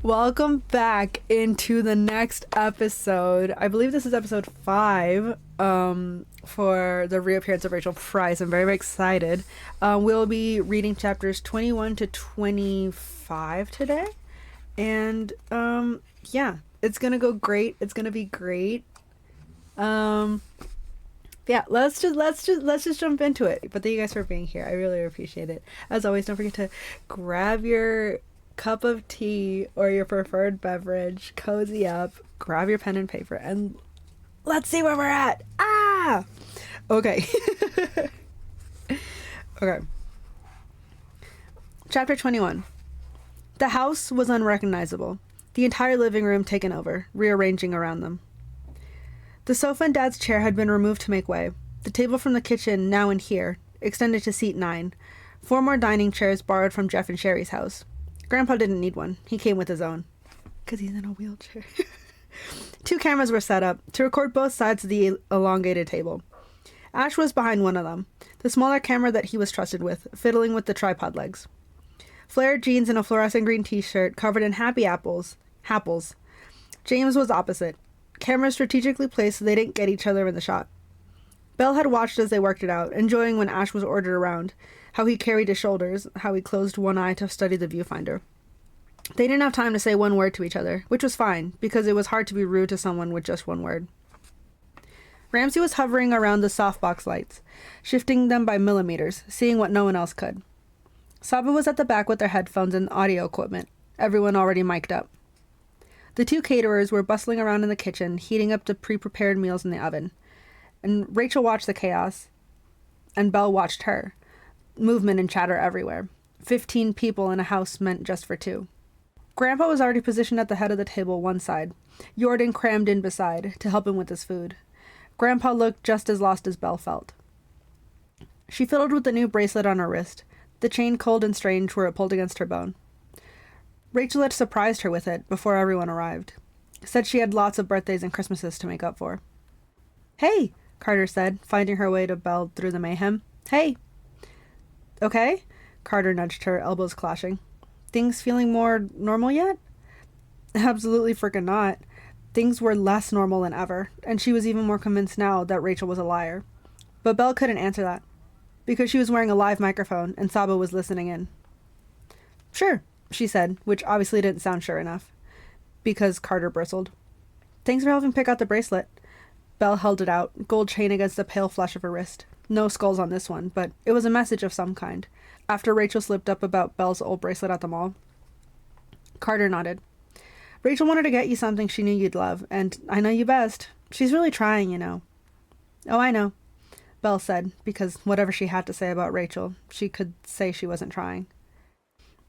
Welcome back into the next episode. I believe this is episode 5 for the reappearance of Rachel Price. I'm very, very excited. We'll be reading chapters 21 to 25 today. And yeah, it's gonna go great. It's gonna be great. Yeah, let's just jump into it. But thank you guys for being here. I really appreciate it. As always, don't forget to grab your cup of tea or your preferred beverage, cozy up, grab your pen and paper, and let's see where we're at. Okay. Okay. Chapter 21. The house was unrecognizable, the entire living room taken over, rearranging around them. The sofa and Dad's chair had been removed to make way. The table from the kitchen, now in here, extended to seat 9. 4 more dining chairs borrowed from Jeff and Sherry's house. Grandpa didn't need one. He came with his own. Because he's in a wheelchair. 2 cameras were set up to record both sides of the elongated table. Ash was behind one of them, the smaller camera that he was trusted with, fiddling with the tripod legs. Flared jeans and a fluorescent green t-shirt covered in happy apples. James was opposite. Cameras strategically placed so they didn't get each other in the shot. Belle had watched as they worked it out, enjoying when Ash was ordered around, how he carried his shoulders, how he closed one eye to study the viewfinder. They didn't have time to say one word to each other, which was fine, because it was hard to be rude to someone with just one word. Ramsay was hovering around the softbox lights, shifting them by millimeters, seeing what no one else could. Saba was at the back with their headphones and audio equipment, everyone already mic'd up. The 2 caterers were bustling around in the kitchen, heating up the pre-prepared meals in the oven. And Rachel watched the chaos, and Belle watched her. Movement and chatter everywhere. 15 people in a house meant just for 2. Grandpa was already positioned at the head of the table, one side. Jordan crammed in beside, to help him with his food. Grandpa looked just as lost as Belle felt. She fiddled with the new bracelet on her wrist, the chain cold and strange where it pulled against her bone. Rachel had surprised her with it before everyone arrived. Said she had lots of birthdays and Christmases to make up for. "Hey," Carter said, finding her way to Belle through the mayhem. "Hey." "Okay?" Carter nudged her, elbows clashing. "Things feeling more normal yet?" Absolutely frickin' not. Things were less normal than ever, and she was even more convinced now that Rachel was a liar. But Belle couldn't answer that, because she was wearing a live microphone and Saba was listening in. "Sure," she said, which obviously didn't sound sure enough, because Carter bristled. "Thanks for helping pick out the bracelet." Belle held it out, gold chain against the pale flesh of her wrist. No skulls on this one, but it was a message of some kind, after Rachel slipped up about Belle's old bracelet at the mall. Carter nodded. "Rachel wanted to get you something she knew you'd love, and I know you best. She's really trying, you know." "Oh, I know," Belle said, because whatever she had to say about Rachel, she could say she wasn't trying.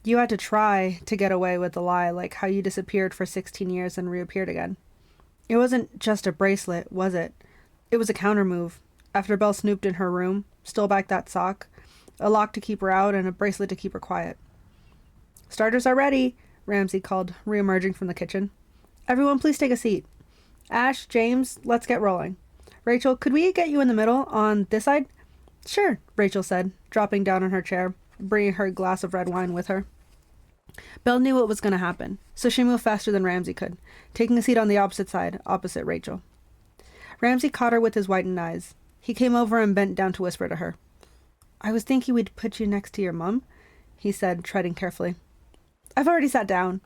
"You had to try to get away with the lie, like how you disappeared for 16 years and reappeared again. It wasn't just a bracelet, was it? It was a counter move. After Belle snooped in her room, stole back that sock, a lock to keep her out, and a bracelet to keep her quiet." "Starters are ready," Ramsay called, reemerging from the kitchen. "Everyone please take a seat. Ash, James, let's get rolling. Rachel, could we get you in the middle, on this side?" "Sure," Rachel said, dropping down on her chair, bringing her glass of red wine with her. Belle knew what was going to happen, so she moved faster than Ramsay could, taking a seat on the opposite side, opposite Rachel. Ramsay caught her with his whitened eyes. He came over and bent down to whisper to her. "I was thinking we'd put you next to your mum," he said, treading carefully. "I've already sat down."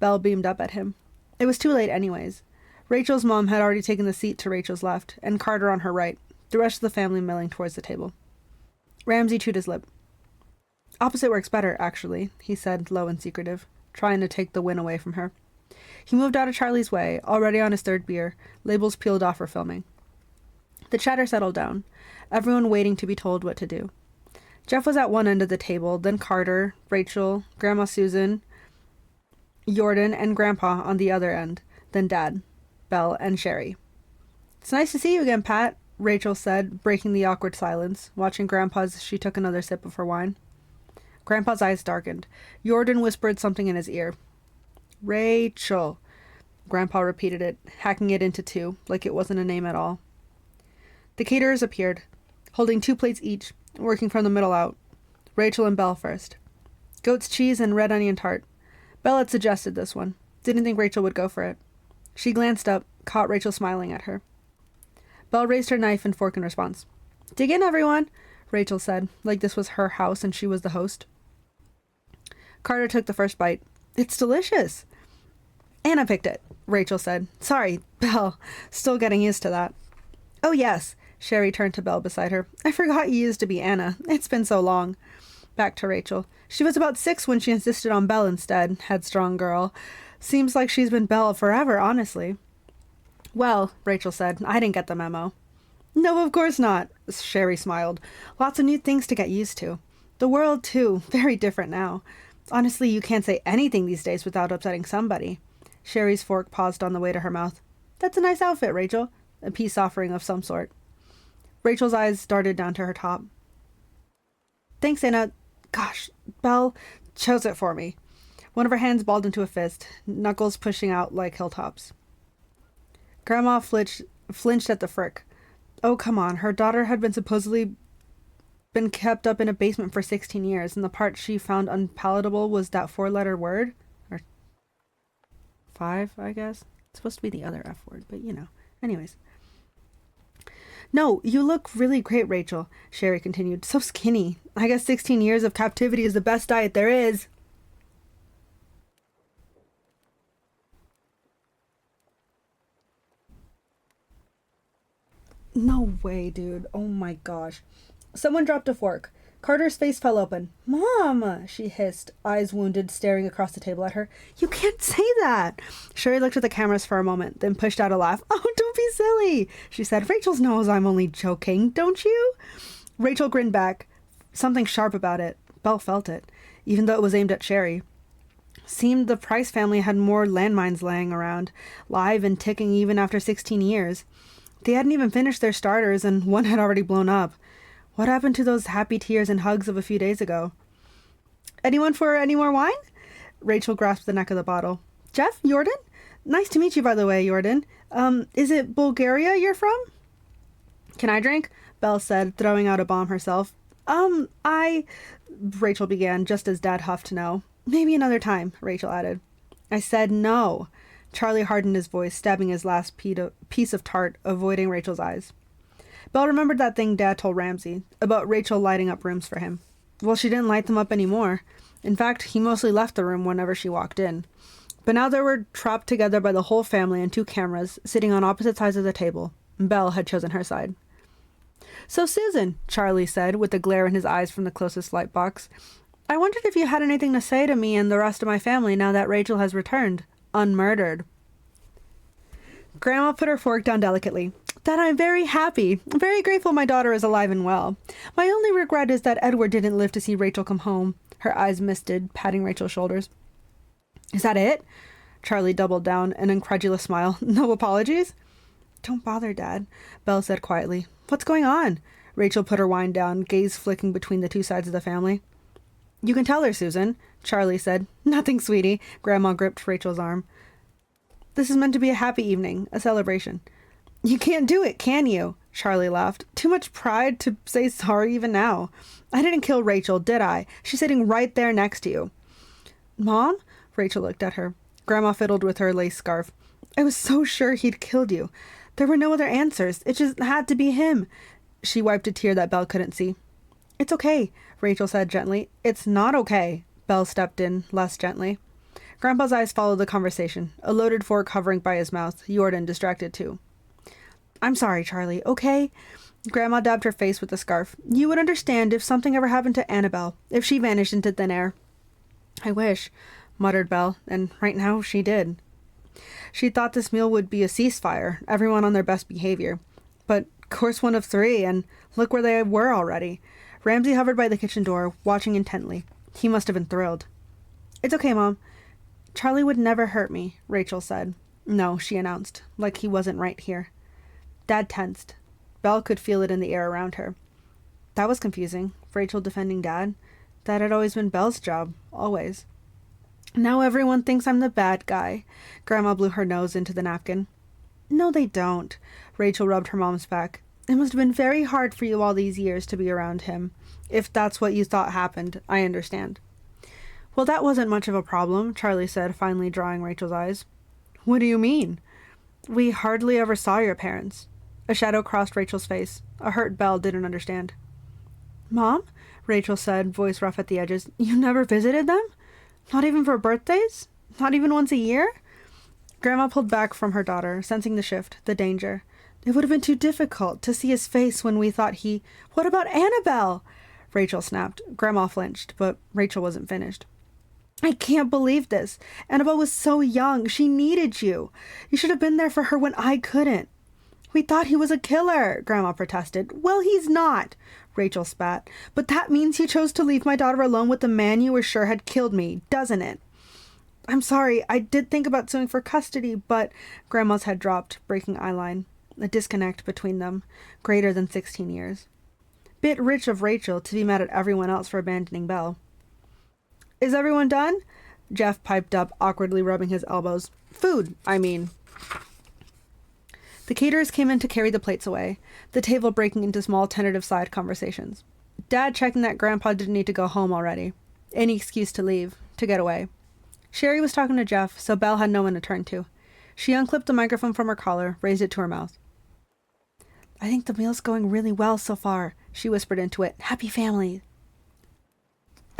Belle beamed up at him. It was too late anyways. Rachel's mom had already taken the seat to Rachel's left, and Carter on her right, the rest of the family milling towards the table. Ramsay chewed his lip. "Opposite works better, actually," he said, low and secretive, trying to take the win away from her. He moved out of Charlie's way, already on his 3rd beer, labels peeled off for filming. The chatter settled down, everyone waiting to be told what to do. Jeff was at one end of the table, then Carter, Rachel, Grandma Susan, Jordan, and Grandpa on the other end, then Dad, Belle, and Sherry. "It's nice to see you again, Pat," Rachel said, breaking the awkward silence, watching Grandpa as she took another sip of her wine. Grandpa's eyes darkened. Jordan whispered something in his ear. "Rachel." Grandpa repeated it, hacking it into 2, like it wasn't a name at all. The caterers appeared, holding 2 plates each, working from the middle out. Rachel and Belle first. Goat's cheese and red onion tart. Belle had suggested this one. Didn't think Rachel would go for it. She glanced up, caught Rachel smiling at her. Belle raised her knife and fork in response. "Dig in, everyone," Rachel said, like this was her house and she was the host. Carter took the first bite. "It's delicious." "Anna picked it," Rachel said. "Sorry, Belle. Still getting used to that." "Oh, yes." Sherry turned to Belle beside her. "I forgot you used to be Anna. It's been so long." Back to Rachel. "She was about 6 when she insisted on Belle instead. Headstrong girl. Seems like she's been Belle forever, honestly." "Well," Rachel said, "I didn't get the memo." "No, of course not," Sherry smiled. "Lots of new things to get used to. The world, too. Very different now. Honestly, you can't say anything these days without upsetting somebody." Sherry's fork paused on the way to her mouth. "That's a nice outfit, Rachel." A peace offering of some sort. Rachel's eyes darted down to her top. "Thanks, Anna. Gosh, Belle chose it for me." One of her hands balled into a fist, knuckles pushing out like hilltops. Grandma flinched at the frick. Oh, come on. Her daughter had been supposedly been kept up in a basement for 16 years, and the part she found unpalatable was that 4-letter word. Or 5, I guess. It's supposed to be the other F word, but you know. Anyways. "No, you look really great, Rachel," Sherry continued. "So skinny. I guess 16 years of captivity is the best diet there is." No way, dude. Oh my gosh. Someone dropped a fork. Carter's face fell open. "Mom!" she hissed, eyes wounded, staring across the table at her. "You can't say that!" Sherry looked at the cameras for a moment, then pushed out a laugh. "Oh, don't be silly," she said. "Rachel knows I'm only joking, don't you?" Rachel grinned back. Something sharp about it. Belle felt it, even though it was aimed at Sherry. Seemed the Price family had more landmines laying around, live and ticking even after 16 years. They hadn't even finished their starters, and one had already blown up. What happened to those happy tears and hugs of a few days ago? "Anyone for any more wine?" Rachel grasped the neck of the bottle. "Jeff? Jordan? Nice to meet you, by the way, Jordan. Is it Bulgaria you're from?" "Can I drink?" Belle said, throwing out a bomb herself. Rachel began, just as Dad huffed no. "Maybe another time," Rachel added. "I said no." Charlie hardened his voice, stabbing his last piece of tart, avoiding Rachel's eyes. Belle remembered that thing Dad told Ramsay, about Rachel lighting up rooms for him. Well, she didn't light them up anymore. In fact, he mostly left the room whenever she walked in. But now they were trapped together by the whole family and 2 cameras, sitting on opposite sides of the table. Belle had chosen her side. "So, Susan," Charlie said, with a glare in his eyes from the closest light box, "I wondered if you had anything to say to me and the rest of my family now that Rachel has returned, unmurdered." Grandma put her fork down delicately. "That I'm very happy, very grateful my daughter is alive and well. My only regret is that Edward didn't live to see Rachel come home." Her eyes misted, patting Rachel's shoulders. "Is that it?" Charlie doubled down, an incredulous smile. "No apologies?" "Don't bother, Dad," Belle said quietly. "What's going on?" Rachel put her wine down, gaze flicking between the 2 sides of the family. "You can tell her, Susan," Charlie said. "Nothing, sweetie." Grandma gripped Rachel's arm. "This is meant to be a happy evening, a celebration." "You can't do it, can you?" Charlie laughed. "Too much pride to say sorry even now. I didn't kill Rachel, did I? She's sitting right there next to you." "Mom?" Rachel looked at her. Grandma fiddled with her lace scarf. "I was so sure he'd killed you. There were no other answers. It just had to be him." She wiped a tear that Belle couldn't see. "It's okay," Rachel said gently. "It's not okay." Belle stepped in, less gently. Grandpa's eyes followed the conversation, a loaded fork hovering by his mouth, Jordan distracted too. "I'm sorry, Charlie, okay?" Grandma dabbed her face with the scarf. "You would understand if something ever happened to Annabelle, if she vanished into thin air." "I wish," muttered Belle, and right now she did. She thought this meal would be a ceasefire, everyone on their best behavior. But course 1 of 3, and look where they were already. Ramsay hovered by the kitchen door, watching intently. He must have been thrilled. "It's okay, Mom. Charlie would never hurt me," Rachel said. "No," she announced, like he wasn't right here. Dad tensed. Belle could feel it in the air around her. That was confusing. Rachel defending Dad. That had always been Belle's job. Always. "Now everyone thinks I'm the bad guy." Grandma blew her nose into the napkin. "No, they don't." Rachel rubbed her mom's back. "It must have been very hard for you all these years to be around him. If that's what you thought happened, I understand." Well, that wasn't much of a problem, Charlie said, finally drawing Rachel's eyes. What do you mean? We hardly ever saw your parents. A shadow crossed Rachel's face. A hurt Belle didn't understand. Mom? Rachel said, voice rough at the edges. You never visited them? Not even for birthdays? Not even once a year? Grandma pulled back from her daughter, sensing the shift, the danger. It would have been too difficult to see his face when we thought he... What about Annabelle? Rachel snapped. Grandma flinched, but Rachel wasn't finished. I can't believe this. Annabelle was so young. She needed you. You should have been there for her when I couldn't. We thought he was a killer, Grandma protested. Well, he's not, Rachel spat. But that means he chose to leave my daughter alone with the man you were sure had killed me, doesn't it? I'm sorry, I did think about suing for custody, but... Grandma's head dropped, breaking eyeline. A disconnect between them, greater than 16 years. Bit rich of Rachel to be mad at everyone else for abandoning Belle. Is everyone done? Jeff piped up, awkwardly rubbing his elbows. Food, I mean. The caterers came in to carry the plates away, the table breaking into small, tentative side conversations. Dad checking that Grandpa didn't need to go home already. Any excuse to leave, to get away. Sherry was talking to Jeff, so Belle had no one to turn to. She unclipped the microphone from her collar, raised it to her mouth. I think the meal's going really well so far, she whispered into it. Happy family.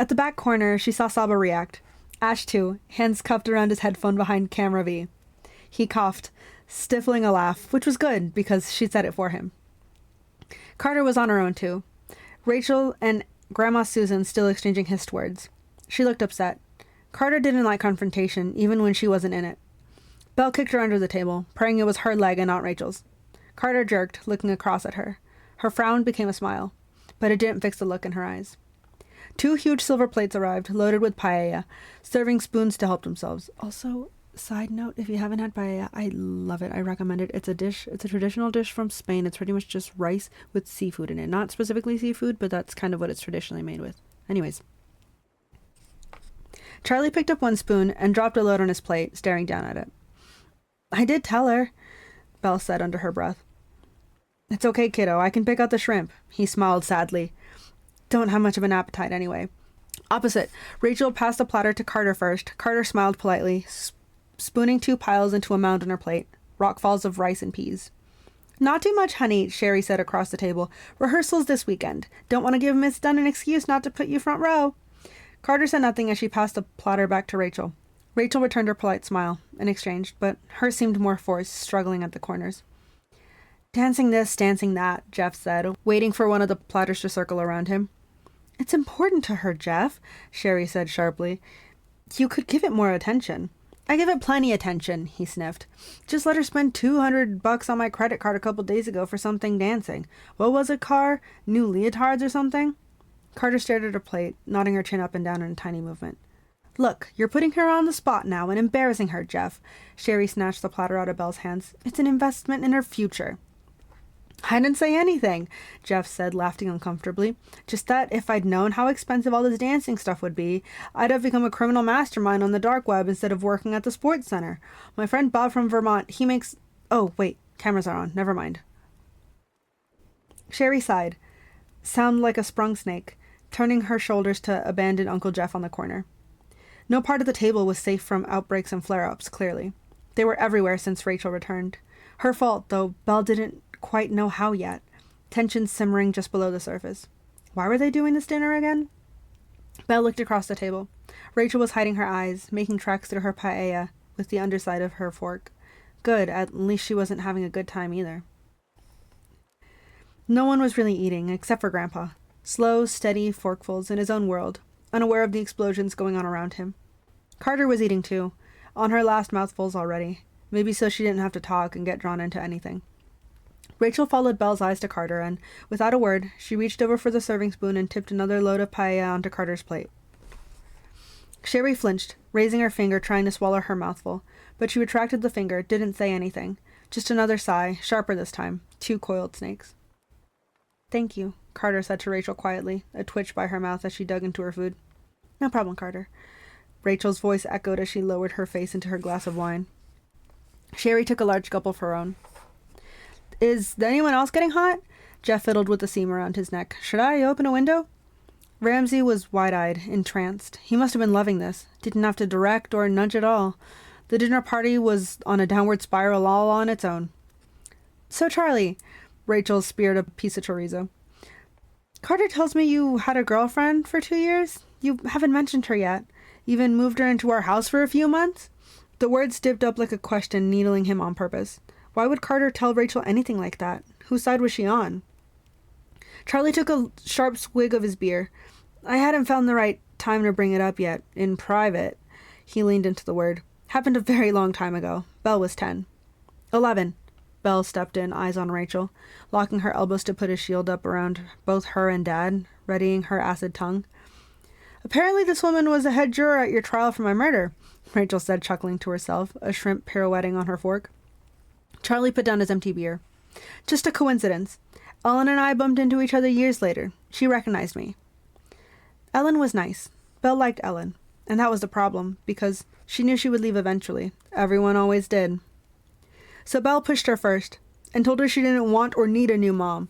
At the back corner, she saw Saba react. Ash, too, hands cuffed around his headphone behind camera V. He coughed, stifling a laugh, which was good, because she'd said it for him. Carter was on her own, too. Rachel and Grandma Susan still exchanging hissed words. She looked upset. Carter didn't like confrontation, even when she wasn't in it. Belle kicked her under the table, praying it was her leg and not Rachel's. Carter jerked, looking across at her. Her frown became a smile, but it didn't fix the look in her eyes. 2 huge silver plates arrived, loaded with paella, serving spoons to help themselves. Also, side note, if you haven't had paella, I love it. I recommend it. It's a traditional dish from Spain. It's pretty much just rice with seafood in it. Not specifically seafood, but that's kind of what it's traditionally made with. Anyways. Charlie picked up 1 spoon and dropped a load on his plate, staring down at it. I did tell her, Belle said under her breath. It's okay, kiddo. I can pick out the shrimp. He smiled sadly. Don't have much of an appetite anyway. Opposite, Rachel passed the platter to Carter first. Carter smiled politely, spooning 2 piles into a mound on her plate. Rockfalls of rice and peas. Not too much, honey, Sherry said across the table. Rehearsals this weekend. Don't want to give Miss Dunn an excuse not to put you front row. Carter said nothing as she passed the platter back to Rachel. Rachel returned her polite smile and exchanged, but hers seemed more forced, struggling at the corners. Dancing this, dancing that, Jeff said, waiting for one of the platters to circle around him. It's important to her, Jeff, Sherry said sharply. You could give it more attention. I give it plenty attention, he sniffed. Just let her spend $200 on my credit card a couple days ago for something dancing. What was it, Car? New leotards or something? Carter stared at her plate, nodding her chin up and down in a tiny movement. Look, you're putting her on the spot now and embarrassing her, Jeff. Sherry snatched the platter out of Belle's hands. It's an investment in her future. I didn't say anything, Jeff said, laughing uncomfortably. Just that if I'd known how expensive all this dancing stuff would be, I'd have become a criminal mastermind on the dark web instead of working at the sports center. My friend Bob from Vermont, he makes... Oh, wait, cameras are on. Never mind. Sherry sighed. Sound like a sprung snake, turning her shoulders to abandon Uncle Jeff on the corner. No part of the table was safe from outbreaks and flare-ups, clearly. They were everywhere since Rachel returned. Her fault, though Belle didn't quite know how yet. Tension simmering just below the surface. Why were they doing this dinner again? Belle looked across the table. Rachel was hiding her eyes, making tracks through her paella with the underside of her fork. Good, at least she wasn't having a good time either. No one was really eating, except for Grandpa. Slow, steady forkfuls in his own world, unaware of the explosions going on around him. Carter was eating too, on her last mouthfuls already, maybe so she didn't have to talk and get drawn into anything. Rachel followed Belle's eyes to Carter and, without a word, she reached over for the serving spoon and tipped another load of paella onto Carter's plate. Sherry flinched, raising her finger trying to swallow her mouthful, but she retracted the finger, didn't say anything. Just another sigh, sharper this time, 2 coiled snakes. Thank you, Carter said to Rachel quietly, a twitch by her mouth as she dug into her food. No problem, Carter. Rachel's voice echoed as she lowered her face into her glass of wine. Sherry took a large gulp of her own. Is anyone else getting hot? Jeff fiddled with the seam around his neck. Should I open a window? Ramsay was wide-eyed, entranced. He must have been loving this. Didn't have to direct or nudge at all. The dinner party was on a downward spiral all on its own. So, Charlie, Rachel speared a piece of chorizo. Carter tells me you had a girlfriend for 2 years. You haven't mentioned her yet. Even moved her into our house for a few months? The words dipped up like a question, needling him on purpose. Why would Carter tell Rachel anything like that? Whose side was she on? Charlie took a sharp swig of his beer. I hadn't found the right time to bring it up yet. In private. He leaned into the word. Happened a very long time ago. Belle was 10. 11. Belle stepped in, eyes on Rachel, locking her elbows to put a shield up around both her and Dad, readying her acid tongue. Apparently this woman was a head juror at your trial for my murder, Rachel said, chuckling to herself, a shrimp pirouetting on her fork. Charlie put down his empty beer. Just a coincidence. Ellen and I bumped into each other years later. She recognized me. Ellen was nice. Belle liked Ellen. And that was the problem, because she knew she would leave eventually. Everyone always did. So Belle pushed her first, and told her she didn't want or need a new mom.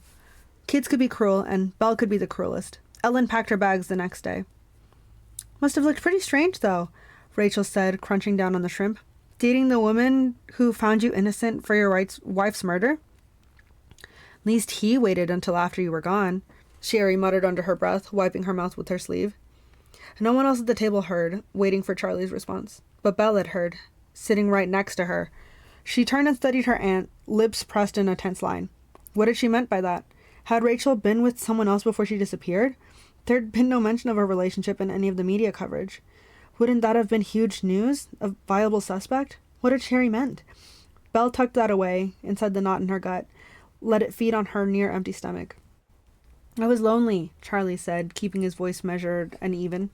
Kids could be cruel, and Belle could be the cruelest. Ellen packed her bags the next day. Must have looked pretty strange, though, Rachel said, crunching down on the shrimp. Dating the woman who found you innocent for your wife's murder? At least he waited until after you were gone, Sherry muttered under her breath, wiping her mouth with her sleeve. No one else at the table heard, waiting for Charlie's response. But Belle had heard, sitting right next to her. She turned and studied her aunt, lips pressed in a tense line. What had she meant by that? Had Rachel been with someone else before she disappeared? There'd been no mention of a relationship in any of the media coverage. Wouldn't that have been huge news? A viable suspect? What had Sherry meant? Belle tucked that away, inside the knot in her gut, let it feed on her near-empty stomach. I was lonely, Charlie said, keeping his voice measured and even.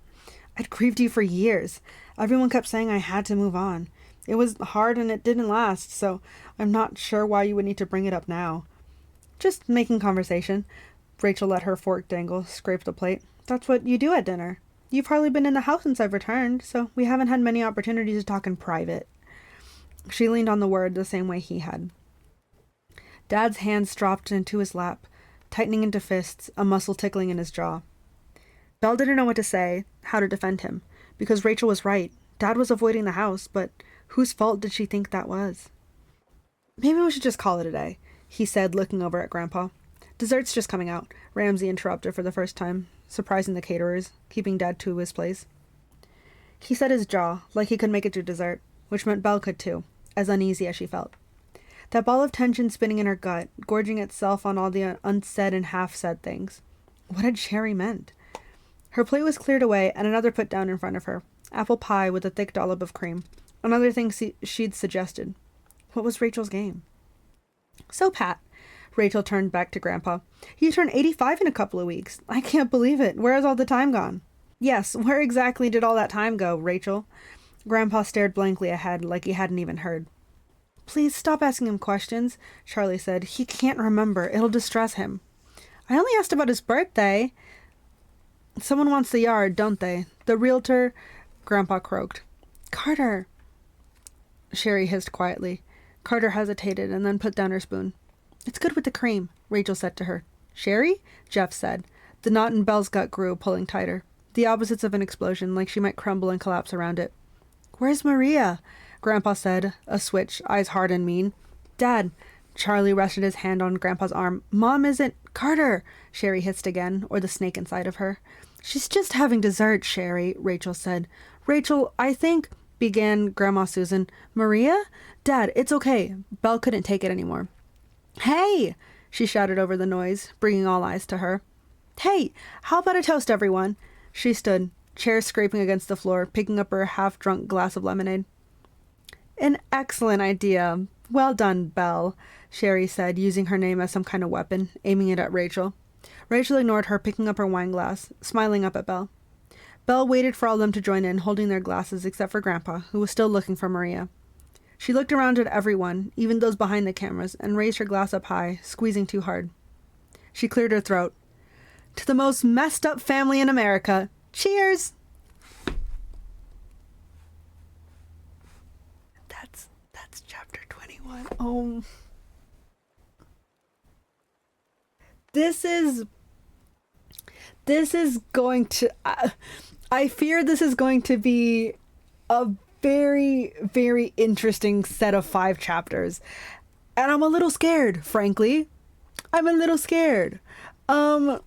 I'd grieved you for years. Everyone kept saying I had to move on. It was hard and it didn't last, so I'm not sure why you would need to bring it up now. Just making conversation. Rachel let her fork dangle, scraped the plate. That's what you do at dinner. You've hardly been in the house since I've returned, so we haven't had many opportunities to talk in private. She leaned on the word the same way he had. Dad's hands dropped into his lap, tightening into fists, a muscle tickling in his jaw. Belle didn't know what to say, how to defend him, because Rachel was right. Dad was avoiding the house, but whose fault did she think that was? Maybe we should just call it a day, he said, looking over at Grandpa. Dessert's just coming out, Ramsay interrupted for the first time, surprising the caterers, keeping Dad to his place. He set his jaw, like he could make it to dessert, which meant Belle could too, as uneasy as she felt. That ball of tension spinning in her gut, gorging itself on all the unsaid and half-said things. What had Sherry meant? Her plate was cleared away and another put down in front of her. Apple pie with a thick dollop of cream. Another thing she'd suggested. What was Rachel's game? So, Pat, Rachel turned back to Grandpa. You turn 85 in a couple of weeks. I can't believe it. Where has all the time gone? Yes, where exactly did all that time go, Rachel? Grandpa stared blankly ahead like he hadn't even heard. Please stop asking him questions, Charlie said. He can't remember. It'll distress him. I only asked about his birthday. Someone wants the yard, don't they? The realtor, Grandpa croaked. Carter. Sherry hissed quietly. Carter hesitated and then put down her spoon. It's good with the cream, Rachel said to her. Sherry? Jeff said. The knot in Belle's gut grew, pulling tighter. The opposites of an explosion, like she might crumble and collapse around it. Where's Maria? Grandpa said, a switch, eyes hard and mean. Dad. Charlie rested his hand on Grandpa's arm. Mom isn't... Carter! Sherry hissed again, or the snake inside of her. She's just having dessert, Sherry, Rachel said. Rachel, I think... began Grandma Susan. Maria? Dad, it's okay. Belle couldn't take it anymore. Hey! She shouted over the noise, bringing all eyes to her. Hey! How about a toast, everyone? She stood, chair scraping against the floor, picking up her half-drunk glass of lemonade. An excellent idea. Well done, Belle, Sherry said, using her name as some kind of weapon, aiming it at Rachel. Rachel ignored her, picking up her wine glass, smiling up at Belle. Belle waited for all of them to join in, holding their glasses except for Grandpa, who was still looking for Maria. She looked around at everyone, even those behind the cameras, and raised her glass up high, squeezing too hard. She cleared her throat. To the most messed up family in America. Cheers! That's chapter 21. Oh. this is going to... I fear this is going to be a very, very interesting set of 5 chapters. And I'm a little scared, frankly. I'm a little scared. Wow.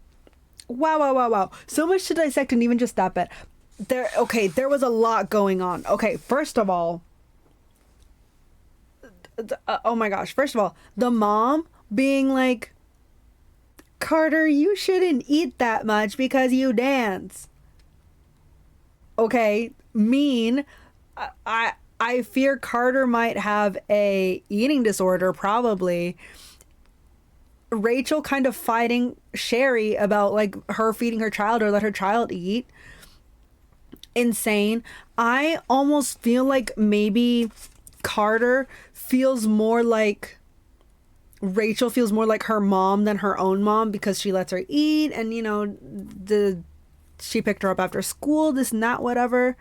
So much to dissect, and even just that bit. There was a lot going on. Okay, first of all, oh my gosh. First of all, the mom being like, Carter, you shouldn't eat that much because you dance. Okay, mean. I fear Carter might have a eating disorder, probably. Rachel kind of fighting Sherry about like her feeding her child or let her child eat. Insane. I almost feel like maybe Carter feels more like Rachel feels more like her mom than her own mom because she lets her eat, and you know, she picked her up after school, this and that, whatever.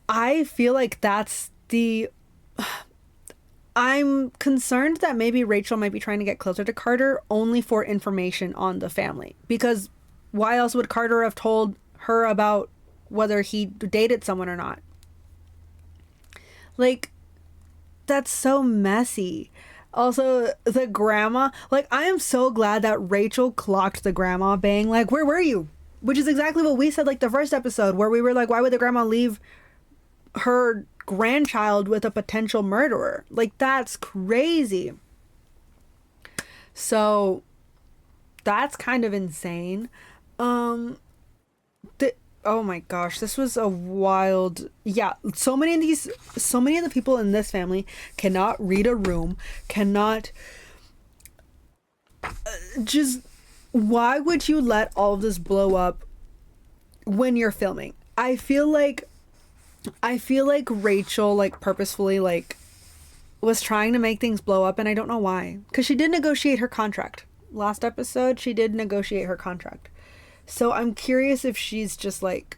I feel like that's the... I'm concerned that maybe Rachel might be trying to get closer to Carter only for information on the family. Because why else would Carter have told her about whether he dated someone or not? Like, that's so messy. Also, the grandma, like, I am so glad that Rachel clocked the grandma being like, where were you? Which is exactly what we said, like, the first episode, where we were like, why would the grandma leave her grandchild with a potential murderer? Like, that's crazy. So, that's kind of insane. Oh my gosh, this was a wild... Yeah, so many of the people in this family cannot read a room, cannot... just... Why would you let all of this blow up when you're filming? I feel like Rachel, like, purposefully, like, was trying to make things blow up, and I don't know why. Because she did negotiate her contract. Last episode, she did negotiate her contract. So I'm curious if she's just, like,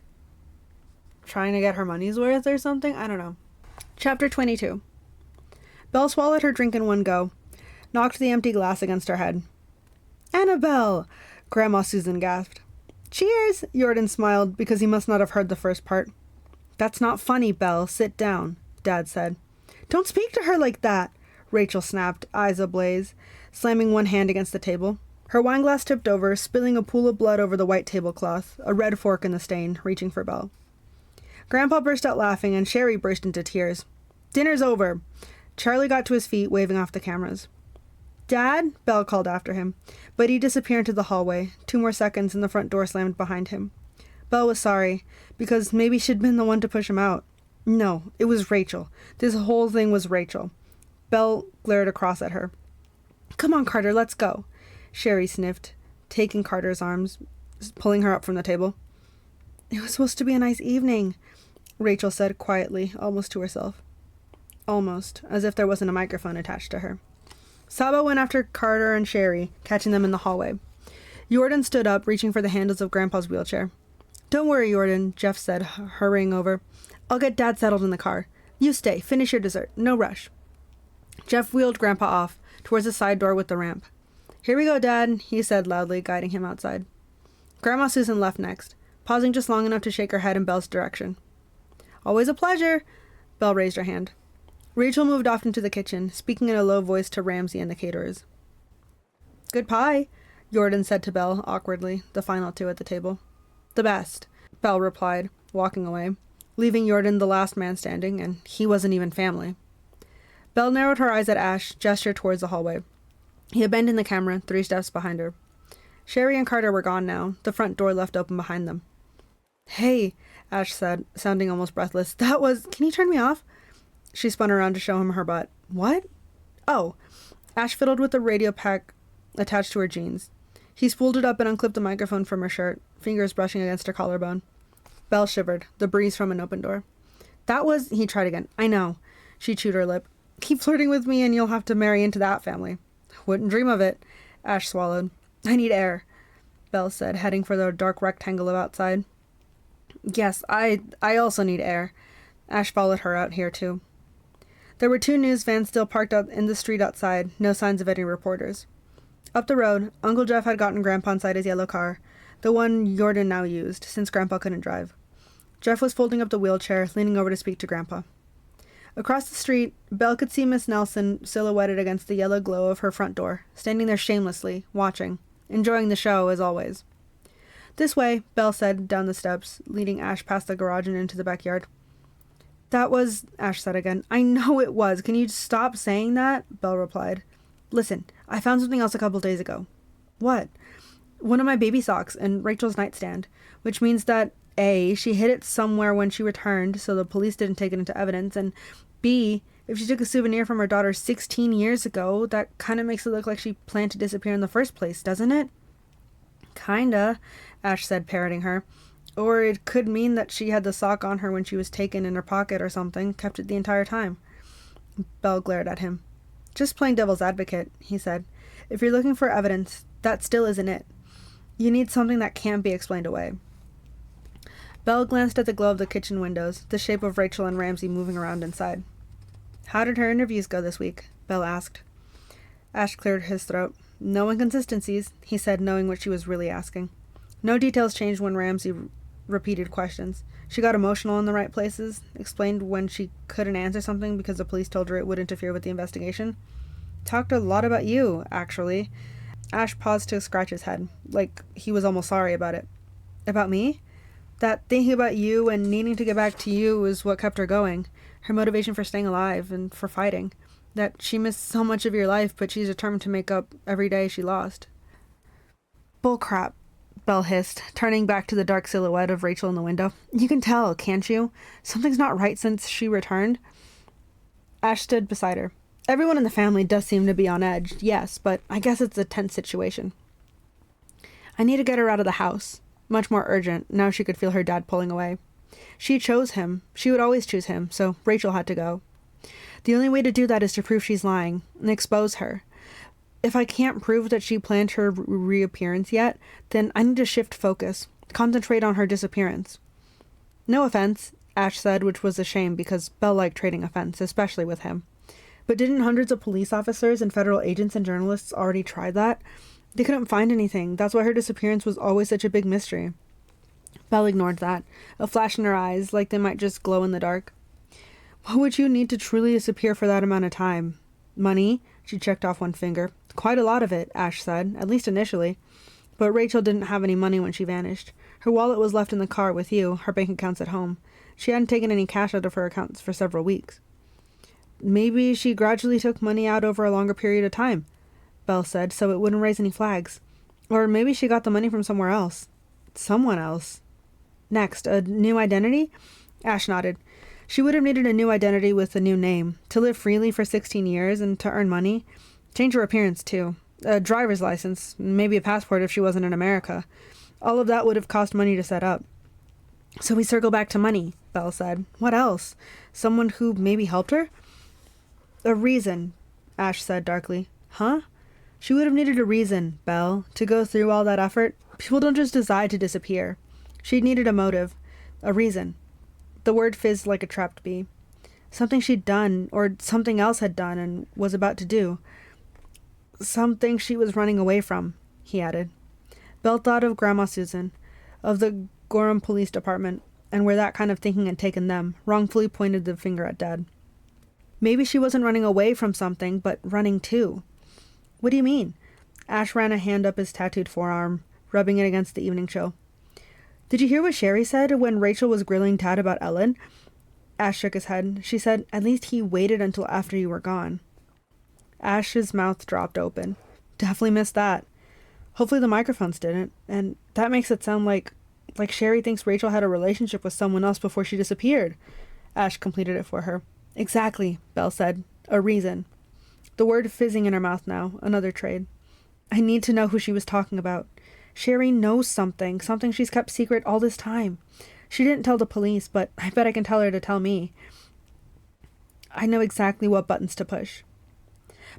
trying to get her money's worth or something. I don't know. Chapter 22. Belle swallowed her drink in one go, knocked the empty glass against her head. Annabelle! Grandma Susan gasped. Cheers! Jordan smiled, because he must not have heard the first part. That's not funny, Belle. Sit down, Dad said. Don't speak to her like that, Rachel snapped, eyes ablaze, slamming one hand against the table. Her wineglass tipped over, spilling a pool of blood over the white tablecloth, a red fork in the stain, reaching for Belle. Grandpa burst out laughing, and Sherry burst into tears. Dinner's over. Charlie got to his feet, waving off the cameras. Dad? Belle called after him, but he disappeared into the hallway. 2 more seconds, and the front door slammed behind him. Belle was sorry, because maybe she'd been the one to push him out. No, it was Rachel. This whole thing was Rachel. Belle glared across at her. Come on, Carter, let's go. Sherry sniffed, taking Carter's arms, pulling her up from the table. It was supposed to be a nice evening, Rachel said quietly, almost to herself. Almost, as if there wasn't a microphone attached to her. Saba went after Carter and Sherry, catching them in the hallway. Jordan stood up, reaching for the handles of Grandpa's wheelchair. Don't worry, Jordan, Jeff said, hurrying over. I'll get Dad settled in the car. You stay, finish your dessert, no rush. Jeff wheeled Grandpa off, towards the side door with the ramp. Here we go, Dad, he said loudly, guiding him outside. Grandma Susan left next, pausing just long enough to shake her head in Belle's direction. Always a pleasure, Belle raised her hand. Rachel moved off into the kitchen, speaking in a low voice to Ramsay and the caterers. Good pie, Jordan said to Belle, awkwardly, the final 2 at the table. The best, Belle replied, walking away, leaving Jordan the last man standing, and he wasn't even family. Belle narrowed her eyes at Ash, gestured towards the hallway. He abandoned the camera, 3 steps behind her. Sherry and Carter were gone now, the front door left open behind them. Hey, Ash said, sounding almost breathless. Can you turn me off? She spun around to show him her butt. What? Oh. Ash fiddled with the radio pack attached to her jeans. He spooled it up and unclipped the microphone from her shirt, fingers brushing against her collarbone. Belle shivered, the breeze from an open door. He tried again. I know. She chewed her lip. Keep flirting with me and you'll have to marry into that family. Wouldn't dream of it. Ash swallowed. I need air, Belle said, heading for the dark rectangle of outside. Yes, I also need air. Ash followed her out here, too. There were 2 news vans still parked out in the street outside, no signs of any reporters. Up the road, Uncle Jeff had gotten Grandpa inside his yellow car, the one Jordan now used, since Grandpa couldn't drive. Jeff was folding up the wheelchair, leaning over to speak to Grandpa. Across the street, Belle could see Miss Nelson silhouetted against the yellow glow of her front door, standing there shamelessly, watching, enjoying the show as always. "This way," Belle said, down the steps, leading Ash past the garage and into the backyard. "That was," Ash said again. "I know it was. Can you stop saying that?" Belle replied. "Listen, I found something else a couple days ago." "What?" "One of my baby socks in Rachel's nightstand, which means that A, she hid it somewhere when she returned, so the police didn't take it into evidence, and B, if she took a souvenir from her daughter 16 years ago, that kind of makes it look like she planned to disappear in the first place, doesn't it?" "Kinda," Ash said, parroting her. "Or it could mean that she had the sock on her when she was taken in her pocket or something, kept it the entire time." Belle glared at him. "Just playing devil's advocate," he said. "If you're looking for evidence, that still isn't it. You need something that can't be explained away." Belle glanced at the glow of the kitchen windows, the shape of Rachel and Ramsey moving around inside. "How did her interviews go this week?" Belle asked. Ash cleared his throat. "No inconsistencies," he said, knowing what she was really asking. No details changed when Ramsey repeated questions. She got emotional in the right places, explained when she couldn't answer something because the police told her it would interfere with the investigation. "Talked a lot about you, actually." Ash paused to scratch his head, like he was almost sorry about it. "About me?" "That thinking about you and needing to get back to you is what kept her going. Her motivation for staying alive and for fighting. That she missed so much of your life, but she's determined to make up every day she lost." "Bullcrap," Belle hissed, turning back to the dark silhouette of Rachel in the window. "You can tell, can't you? Something's not right since she returned." Ash stood beside her. "Everyone in the family does seem to be on edge, yes, but I guess it's a tense situation. I need to get her out of the house." Much more urgent, now she could feel her dad pulling away. She chose him. She would always choose him, so Rachel had to go. The only way to do that is to prove she's lying, and expose her. If I can't prove that she planned her reappearance yet, then I need to shift focus, concentrate on her disappearance. "No offense," Ash said, which was a shame because Belle liked trading offense, especially with him. But didn't hundreds of police officers and federal agents and journalists already try that? They couldn't find anything. That's why her disappearance was always such a big mystery. Belle ignored that, a flash in her eyes, like they might just glow in the dark. "What would you need to truly disappear for that amount of time?" "Money," she checked off one finger. "Quite a lot of it," Ash said, "at least initially. But Rachel didn't have any money when she vanished. Her wallet was left in the car with you, her bank accounts at home. She hadn't taken any cash out of her accounts for several weeks." "Maybe she gradually took money out over a longer period of time," Belle said, "so it wouldn't raise any flags. Or maybe she got the money from somewhere else." "Someone else." "Next, a new identity?" Ash nodded. "She would have needed a new identity with a new name, to live freely for 16 years and to earn money. Change her appearance, too. A driver's license, maybe a passport if she wasn't in America. All of that would have cost money to set up." "So we circle back to money," Belle said. "What else? Someone who maybe helped her?" "A reason," Ash said darkly. "Huh?" "She would have needed a reason, Belle, to go through all that effort. People don't just decide to disappear. She needed a motive, a reason." The word fizzed like a trapped bee. "Something she'd done, or something else had done and was about to do. Something she was running away from," he added. Belle thought of Grandma Susan, of the Gorham Police Department, and where that kind of thinking had taken them, wrongfully pointed the finger at Dad. Maybe she wasn't running away from something, but running to. "What do you mean?" Ash ran a hand up his tattooed forearm, rubbing it against the evening chill. "Did you hear what Sherry said when Rachel was grilling Dad about Ellen?" Ash shook his head. "She said, at least he waited until after you were gone." Ash's mouth dropped open. "Definitely missed that. Hopefully the microphones didn't. And that makes it sound like Sherry thinks Rachel had a relationship with someone else before she disappeared." Ash completed it for her. "Exactly," Belle said. "A reason." The word fizzing in her mouth now, another trade. "I need to know who she was talking about. Sherry knows something she's kept secret all this time. She didn't tell the police, but I bet I can tell her to tell me. I know exactly what buttons to push."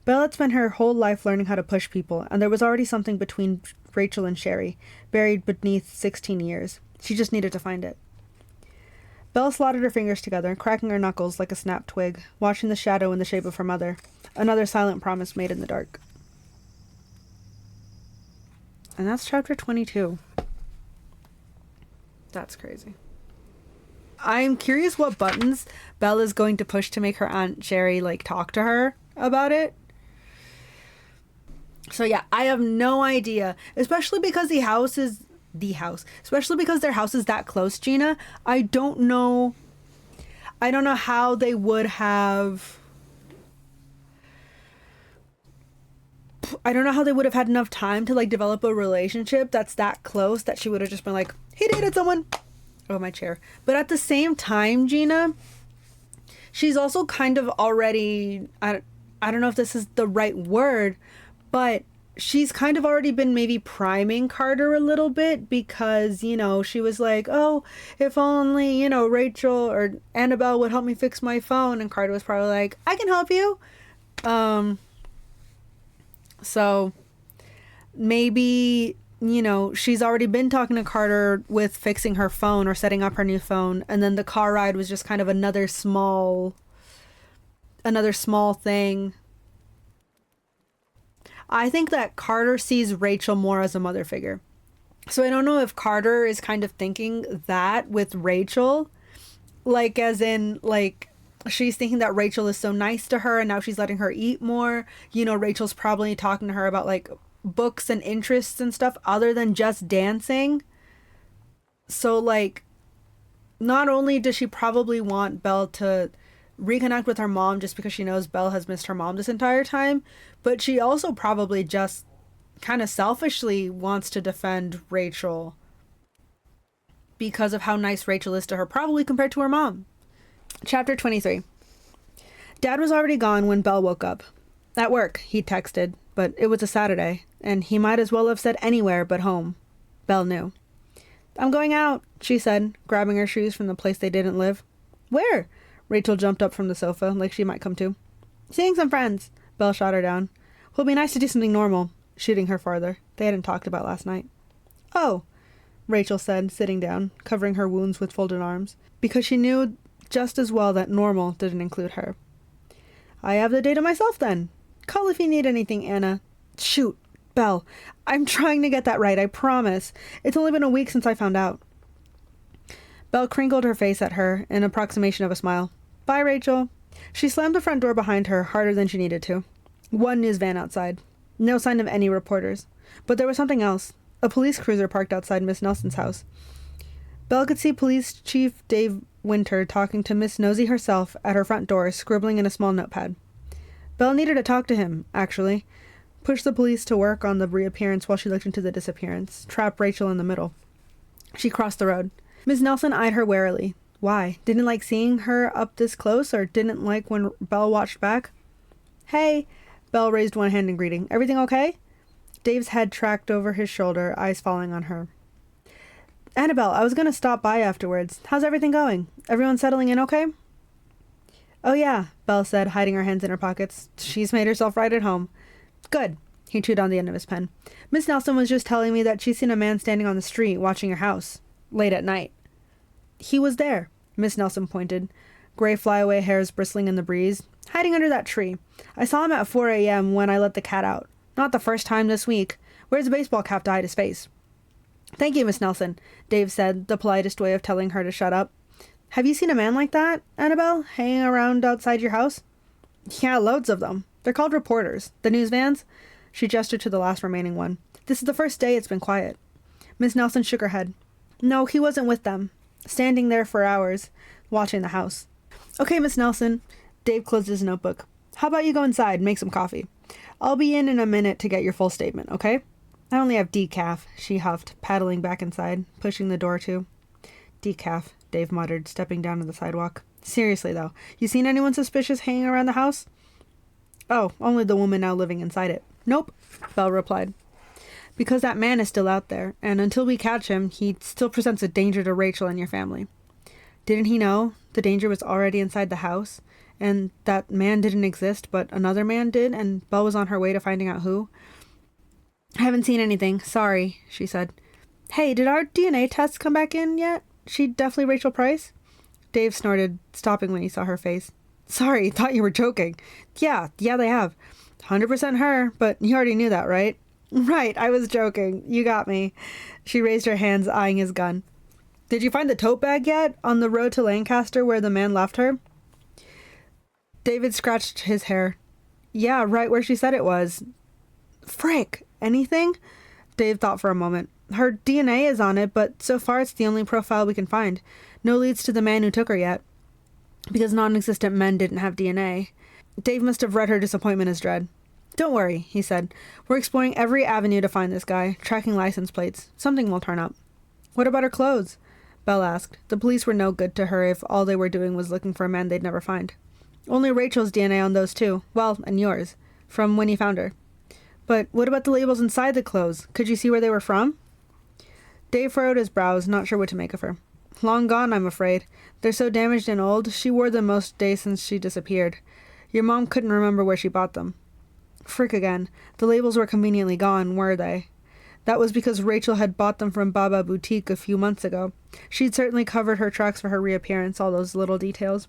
Belle had spent her whole life learning how to push people, and there was already something between Rachel and Sherry, buried beneath 16 years. She just needed to find it. Belle slotted her fingers together, cracking her knuckles like a snapped twig, watching the shadow in the shape of her mother. Another silent promise made in the dark. And that's chapter 22. That's crazy. I'm curious what buttons Belle is going to push to make her Aunt Sherry, like, talk to her about it. So yeah, I have no idea. Especially because especially because their house is that close, Gina. I don't know how they would have... I don't know how they would have had enough time to, like, develop a relationship that's that close that she would have just been like, he dated someone. Oh, my chair. But at the same time, Gina, she's also kind of already, I don't know if this is the right word, but she's kind of already been maybe priming Carter a little bit because, you know, she was like, oh, if only, you know, Rachel or Annabelle would help me fix my phone. And Carter was probably like, I can help you. So maybe, you know, she's already been talking to Carter with fixing her phone or setting up her new phone. And then the car ride was just kind of another small thing. I think that Carter sees Rachel more as a mother figure. So I don't know if Carter is kind of thinking that with Rachel, like, as in, like, she's thinking that Rachel is so nice to her and now she's letting her eat more. You know, Rachel's probably talking to her about, like, books and interests and stuff other than just dancing. So, like, not only does she probably want Belle to reconnect with her mom just because she knows Belle has missed her mom this entire time, but she also probably just kind of selfishly wants to defend Rachel because of how nice Rachel is to her, probably compared to her mom. Chapter 23. Dad was already gone when Belle woke up. At work, he texted, but it was a Saturday, and he might as well have said anywhere but home. Belle knew. I'm going out, she said, grabbing her shoes from the place they didn't live. Where? Rachel jumped up from the sofa, like she might come to. Seeing some friends. Belle shot her down. Will be nice to do something normal, shooting her farther. They hadn't talked about last night. Oh, Rachel said, sitting down, covering her wounds with folded arms, because she knew just as well that normal didn't include her. I have the day to myself, then. Call if you need anything, Anna. Shoot, Belle. I'm trying to get that right, I promise. It's only been a week since I found out. Belle crinkled her face at her, in approximation of a smile. Bye, Rachel. She slammed the front door behind her harder than she needed to. One news van outside. No sign of any reporters. But there was something else. A police cruiser parked outside Miss Nelson's house. Belle could see Police Chief Dave Winter talking to Miss Nosy herself at her front door, scribbling in a small notepad. Belle needed to talk to him, actually. Push the police to work on the reappearance while she looked into the disappearance. Trap Rachel in the middle. She crossed the road. Miss Nelson eyed her warily. Why? Didn't like seeing her up this close, or didn't like when Belle watched back? Hey! Belle raised one hand in greeting. Everything okay? Dave's head tracked over his shoulder, eyes falling on her. Annabelle, I was going to stop by afterwards. How's everything going? Everyone settling in okay? Oh yeah, Belle said, hiding her hands in her pockets. She's made herself right at home. Good. He chewed on the end of his pen. Miss Nelson was just telling me that she's seen a man standing on the street watching your house. Late at night. He was there, Miss Nelson pointed. Gray flyaway hairs bristling in the breeze. Hiding under that tree. I saw him at 4 a.m. when I let the cat out. Not the first time this week. Wears a baseball cap to hide his face. Thank you, Miss Nelson, Dave said, the politest way of telling her to shut up. Have you seen a man like that, Annabelle, hanging around outside your house? Yeah, loads of them. They're called reporters. The news vans? She gestured to the last remaining one. This is the first day it's been quiet. Miss Nelson shook her head. No, he wasn't with them. Standing there for hours, watching the house. Okay, Miss Nelson. Dave closed his notebook. How about you go inside and make some coffee? I'll be in a minute to get your full statement, okay? I only have decaf, she huffed, paddling back inside, pushing the door to. Decaf, Dave muttered, stepping down to the sidewalk. Seriously, though, you seen anyone suspicious hanging around the house? Oh, only the woman now living inside it. Nope, Belle replied. Because that man is still out there, and until we catch him, he still presents a danger to Rachel and your family. Didn't he know the danger was already inside the house, and that man didn't exist, but another man did, and Belle was on her way to finding out who? I haven't seen anything. Sorry, she said. Hey, did our DNA tests come back in yet? She definitely Rachel Price? Dave snorted, stopping when he saw her face. Sorry, thought you were joking. Yeah, they have. 100% her, but you already knew that, right? Right, I was joking. You got me. She raised her hands, eyeing his gun. Did you find the tote bag yet? On the road to Lancaster where the man left her? David scratched his hair. Yeah, right where she said it was. Frick! Anything? Dave thought for a moment. Her DNA is on it, but so far it's the only profile we can find. No leads to the man who took her yet. Because non-existent men didn't have DNA. Dave must have read her disappointment as dread. Don't worry, he said. We're exploring every avenue to find this guy, tracking license plates. Something will turn up. What about her clothes? Belle asked. The police were no good to her if all they were doing was looking for a man they'd never find. Only Rachel's DNA on those too. Well, and yours. From when you found her. But what about the labels inside the clothes? Could you see where they were from? Dave furrowed his brows, not sure what to make of her. Long gone, I'm afraid. They're so damaged and old. She wore them most days since she disappeared. Your mom couldn't remember where she bought them. Frick again. The labels were conveniently gone, were they? That was because Rachel had bought them from Baba Boutique a few months ago. She'd certainly covered her tracks for her reappearance, all those little details.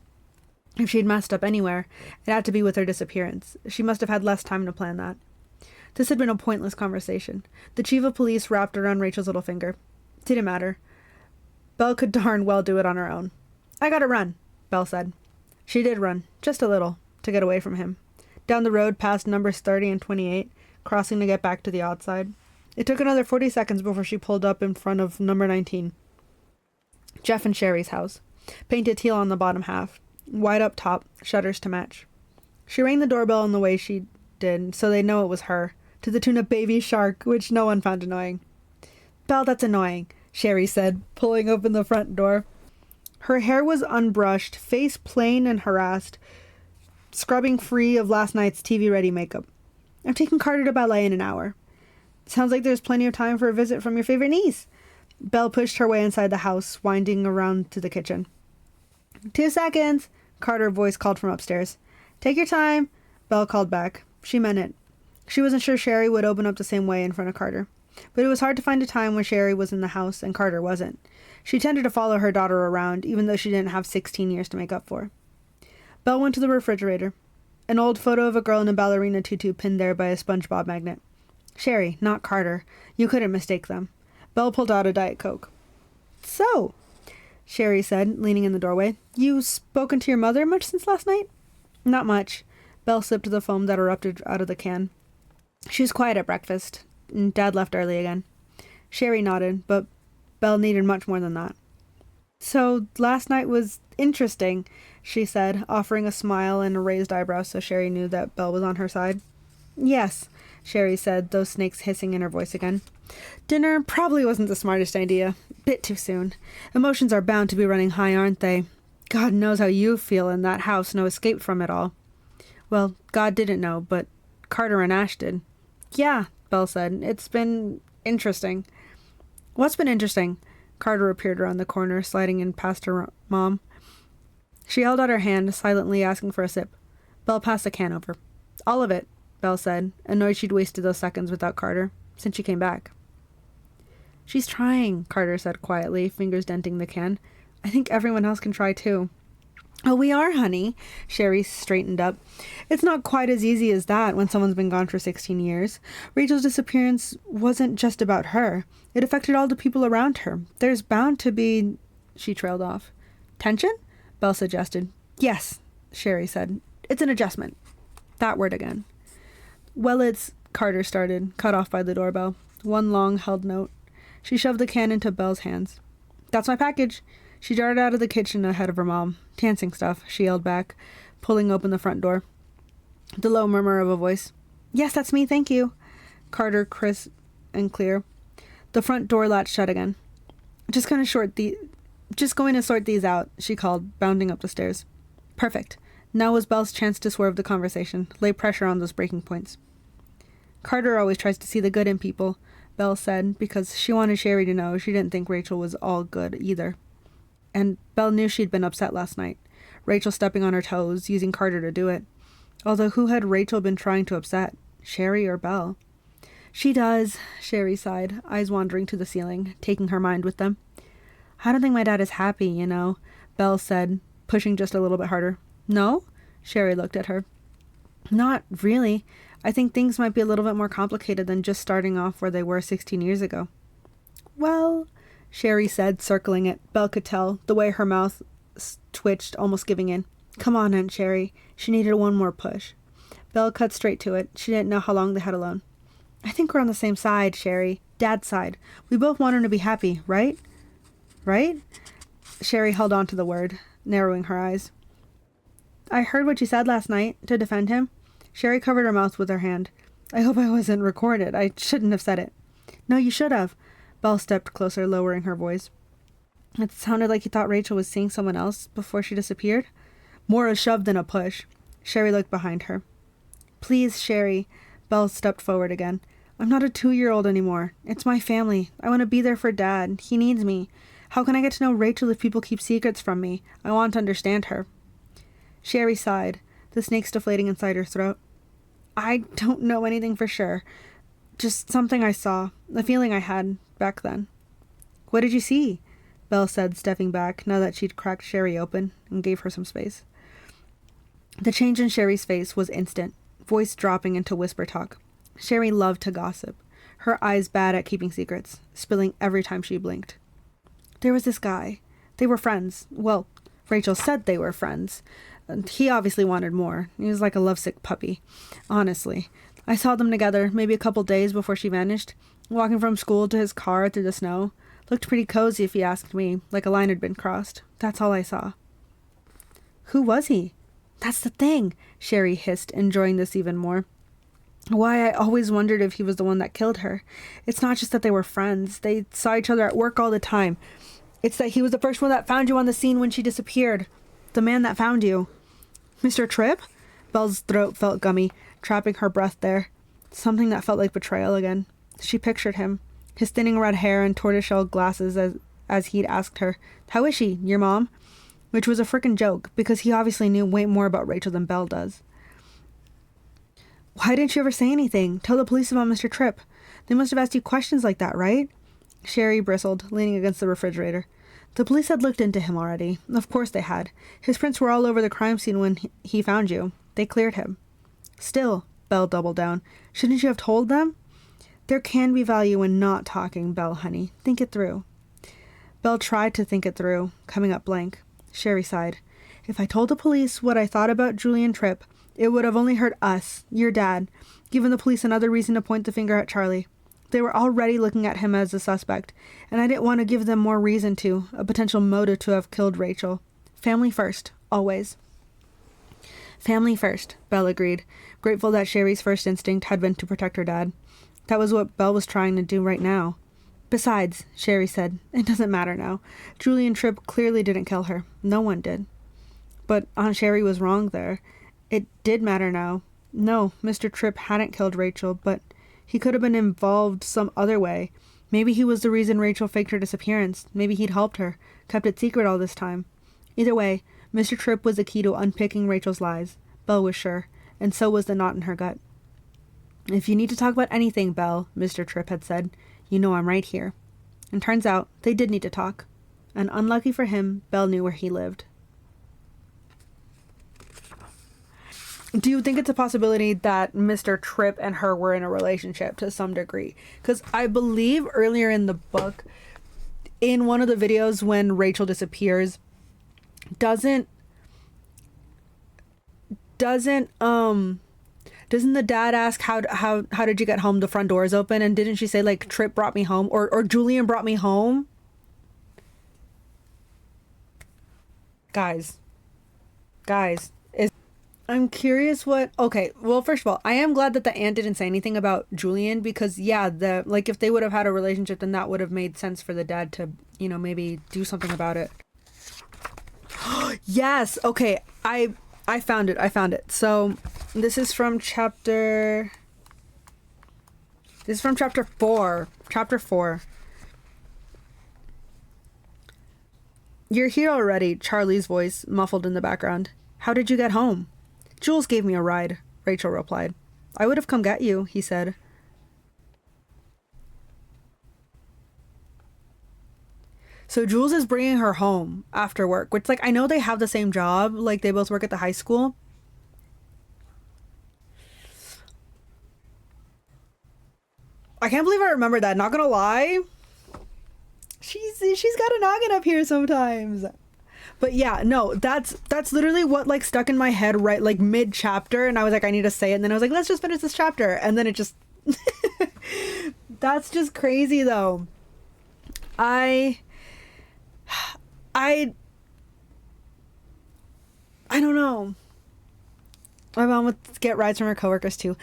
If she'd messed up anywhere, it had to be with her disappearance. She must have had less time to plan that. This had been a pointless conversation. The chief of police wrapped around Rachel's little finger. Didn't matter. Belle could darn well do it on her own. I gotta run, Belle said. She did run, just a little, to get away from him. Down the road past numbers 30 and 28, crossing to get back to the outside. It took another 40 seconds before she pulled up in front of number 19. Jeff and Sherry's house. Painted teal on the bottom half. White up top, shutters to match. She rang the doorbell in the way she did, so they'd know it was her, to the tune of Baby Shark, which no one found annoying. Belle, that's annoying, Sherry said, pulling open the front door. Her hair was unbrushed, face plain and harassed, scrubbing free of last night's TV-ready makeup. I'm taking Carter to ballet in an hour. Sounds like there's plenty of time for a visit from your favorite niece. Belle pushed her way inside the house, winding around to the kitchen. 2 seconds, Carter's voice called from upstairs. Take your time, Belle called back. She meant it. She wasn't sure Sherry would open up the same way in front of Carter. But it was hard to find a time when Sherry was in the house and Carter wasn't. She tended to follow her daughter around, even though she didn't have 16 years to make up for. Belle went to the refrigerator. An old photo of a girl in a ballerina tutu pinned there by a SpongeBob magnet. Sherry, not Carter. You couldn't mistake them. Belle pulled out a Diet Coke. So, Sherry said, leaning in the doorway, you spoken to your mother much since last night? Not much. Belle sipped the foam that erupted out of the can. She was quiet at breakfast, and Dad left early again. Sherry nodded, but Belle needed much more than that. So, last night was interesting, she said, offering a smile and a raised eyebrow so Sherry knew that Belle was on her side. Yes, Sherry said, those snakes hissing in her voice again. Dinner probably wasn't the smartest idea. Bit too soon. Emotions are bound to be running high, aren't they? God knows how you feel in that house, no escape from it all. Well, God didn't know, but Carter and Ash did. Yeah, Belle said. It's been interesting. What's been interesting? Carter appeared around the corner, sliding in past her mom. She held out her hand, silently asking for a sip. Belle passed the can over. All of it, Belle said, annoyed she'd wasted those seconds without Carter, since she came back. She's trying, Carter said quietly, fingers denting the can. I think everyone else can try too. Oh, we are, honey. Sherry straightened up. It's not quite as easy as that when someone's been gone for 16 years. Rachel's disappearance wasn't just about her. It affected all the people around her. There's bound to be... She trailed off. Tension? Belle suggested. Yes, Sherry said. It's an adjustment. That word again. Well, it's... Carter started, cut off by the doorbell. One long held note. She shoved the can into Belle's hands. That's my package. She darted out of the kitchen ahead of her mom. Dancing stuff, she yelled back, pulling open the front door. The low murmur of a voice. Yes, that's me, thank you. Carter, crisp and clear. The front door latched shut again. Just going to sort these out, she called, bounding up the stairs. Perfect. Now was Belle's chance to swerve the conversation, lay pressure on those breaking points. Carter always tries to see the good in people, Belle said, because she wanted Sherry to know she didn't think Rachel was all good either. And Belle knew she'd been upset last night. Rachel stepping on her toes, using Carter to do it. Although who had Rachel been trying to upset? Sherry or Belle? She does, Sherry sighed, eyes wandering to the ceiling, taking her mind with them. I don't think my dad is happy, you know, Belle said, pushing just a little bit harder. No? Sherry looked at her. Not really. I think things might be a little bit more complicated than just starting off where they were 16 years ago. Well, Sherry said, circling it. Belle could tell, the way her mouth twitched, almost giving in. Come on, Aunt Sherry. She needed one more push. Belle cut straight to it. She didn't know how long they had alone. I think we're on the same side, Sherry. Dad's side. We both want her to be happy, right? Right? Sherry held on to the word, narrowing her eyes. I heard what you said last night, to defend him. Sherry covered her mouth with her hand. I hope I wasn't recorded. I shouldn't have said it. No, you should have. Belle stepped closer, lowering her voice. It sounded like you thought Rachel was seeing someone else before she disappeared. More a shove than a push. Sherry looked behind her. Please, Sherry. Belle stepped forward again. I'm not a 2-year-old anymore. It's my family. I want to be there for Dad. He needs me. How can I get to know Rachel if people keep secrets from me? I want to understand her. Sherry sighed, the snakes deflating inside her throat. I don't know anything for sure. Just something I saw, a feeling I had back then. What did you see? Belle said, stepping back, now that she'd cracked Sherry open, and gave her some space. The change in Sherry's face was instant, voice dropping into whisper talk. Sherry loved to gossip, her eyes bad at keeping secrets, spilling every time she blinked. There was this guy. They were friends. Well, Rachel said they were friends. He obviously wanted more. He was like a lovesick puppy. Honestly. I saw them together maybe a couple days before she vanished, walking from school to his car through the snow. Looked pretty cozy if you asked me, like a line had been crossed. That's all I saw. Who was he? That's the thing, Sherry hissed, enjoying this even more. Why, I always wondered if he was the one that killed her. It's not just that they were friends. They saw each other at work all the time. It's that he was the first one that found you on the scene when she disappeared. The man that found you. Mr. Tripp? Belle's throat felt gummy, trapping her breath there. Something that felt like betrayal again. She pictured him, his thinning red hair and tortoiseshell glasses as he'd asked her, How is she, your mom? Which was a frickin' joke, because he obviously knew way more about Rachel than Belle does. Why didn't you ever say anything? Tell the police about Mr. Tripp. They must have asked you questions like that, right? Sherry bristled, leaning against the refrigerator. The police had looked into him already. Of course they had. His prints were all over the crime scene when he found you. They cleared him. Still, Belle doubled down. Shouldn't you have told them? There can be value in not talking, Belle, honey. Think it through. Belle tried to think it through, coming up blank. Sherry sighed. If I told the police what I thought about Julian Tripp, it would have only hurt us, your dad, given the police another reason to point the finger at Charlie. They were already looking at him as a suspect, and I didn't want to give them more reason to, a potential motive to have killed Rachel. Family first, always. Family first, Belle agreed, grateful that Sherry's first instinct had been to protect her dad. That was what Belle was trying to do right now. Besides, Sherry said, it doesn't matter now. Julian Tripp clearly didn't kill her. No one did. But Aunt Sherry was wrong there. It did matter now. No, Mr. Tripp hadn't killed Rachel, but he could have been involved some other way. Maybe he was the reason Rachel faked her disappearance. Maybe he'd helped her, kept it secret all this time. Either way, Mr. Tripp was the key to unpicking Rachel's lies. Belle was sure, and so was the knot in her gut. If you need to talk about anything, Belle, Mr. Tripp had said, you know I'm right here. And turns out, they did need to talk. And unlucky for him, Belle knew where he lived. Do you think it's a possibility that Mr. Tripp and her were in a relationship to some degree? Because I believe earlier in the book, in one of the videos when Rachel disappears, doesn't the dad ask how did you get home? The front door is open, and didn't she say like Tripp brought me home or Julian brought me home? Guys, I'm curious what... Okay, well, first of all, I am glad that the aunt didn't say anything about Julian because, yeah, if they would have had a relationship, then that would have made sense for the dad to, maybe do something about it. Yes! Okay, I found it. So, this is from chapter 4. Chapter 4. You're here already, Charlie's voice muffled in the background. How did you get home? Jules gave me a ride, Rachel replied. I would have come get you, he said. So Jules is bringing her home after work, which, I know they have the same job, they both work at the high school. I can't believe I remember that. Not gonna lie. She's got a noggin up here sometimes. But yeah, no, that's literally what like stuck in my head right like mid chapter, and I was like, I need to say it, and then I was like, let's just finish this chapter, and then it just that's just crazy though. I don't know. My mom would get rides from her coworkers too.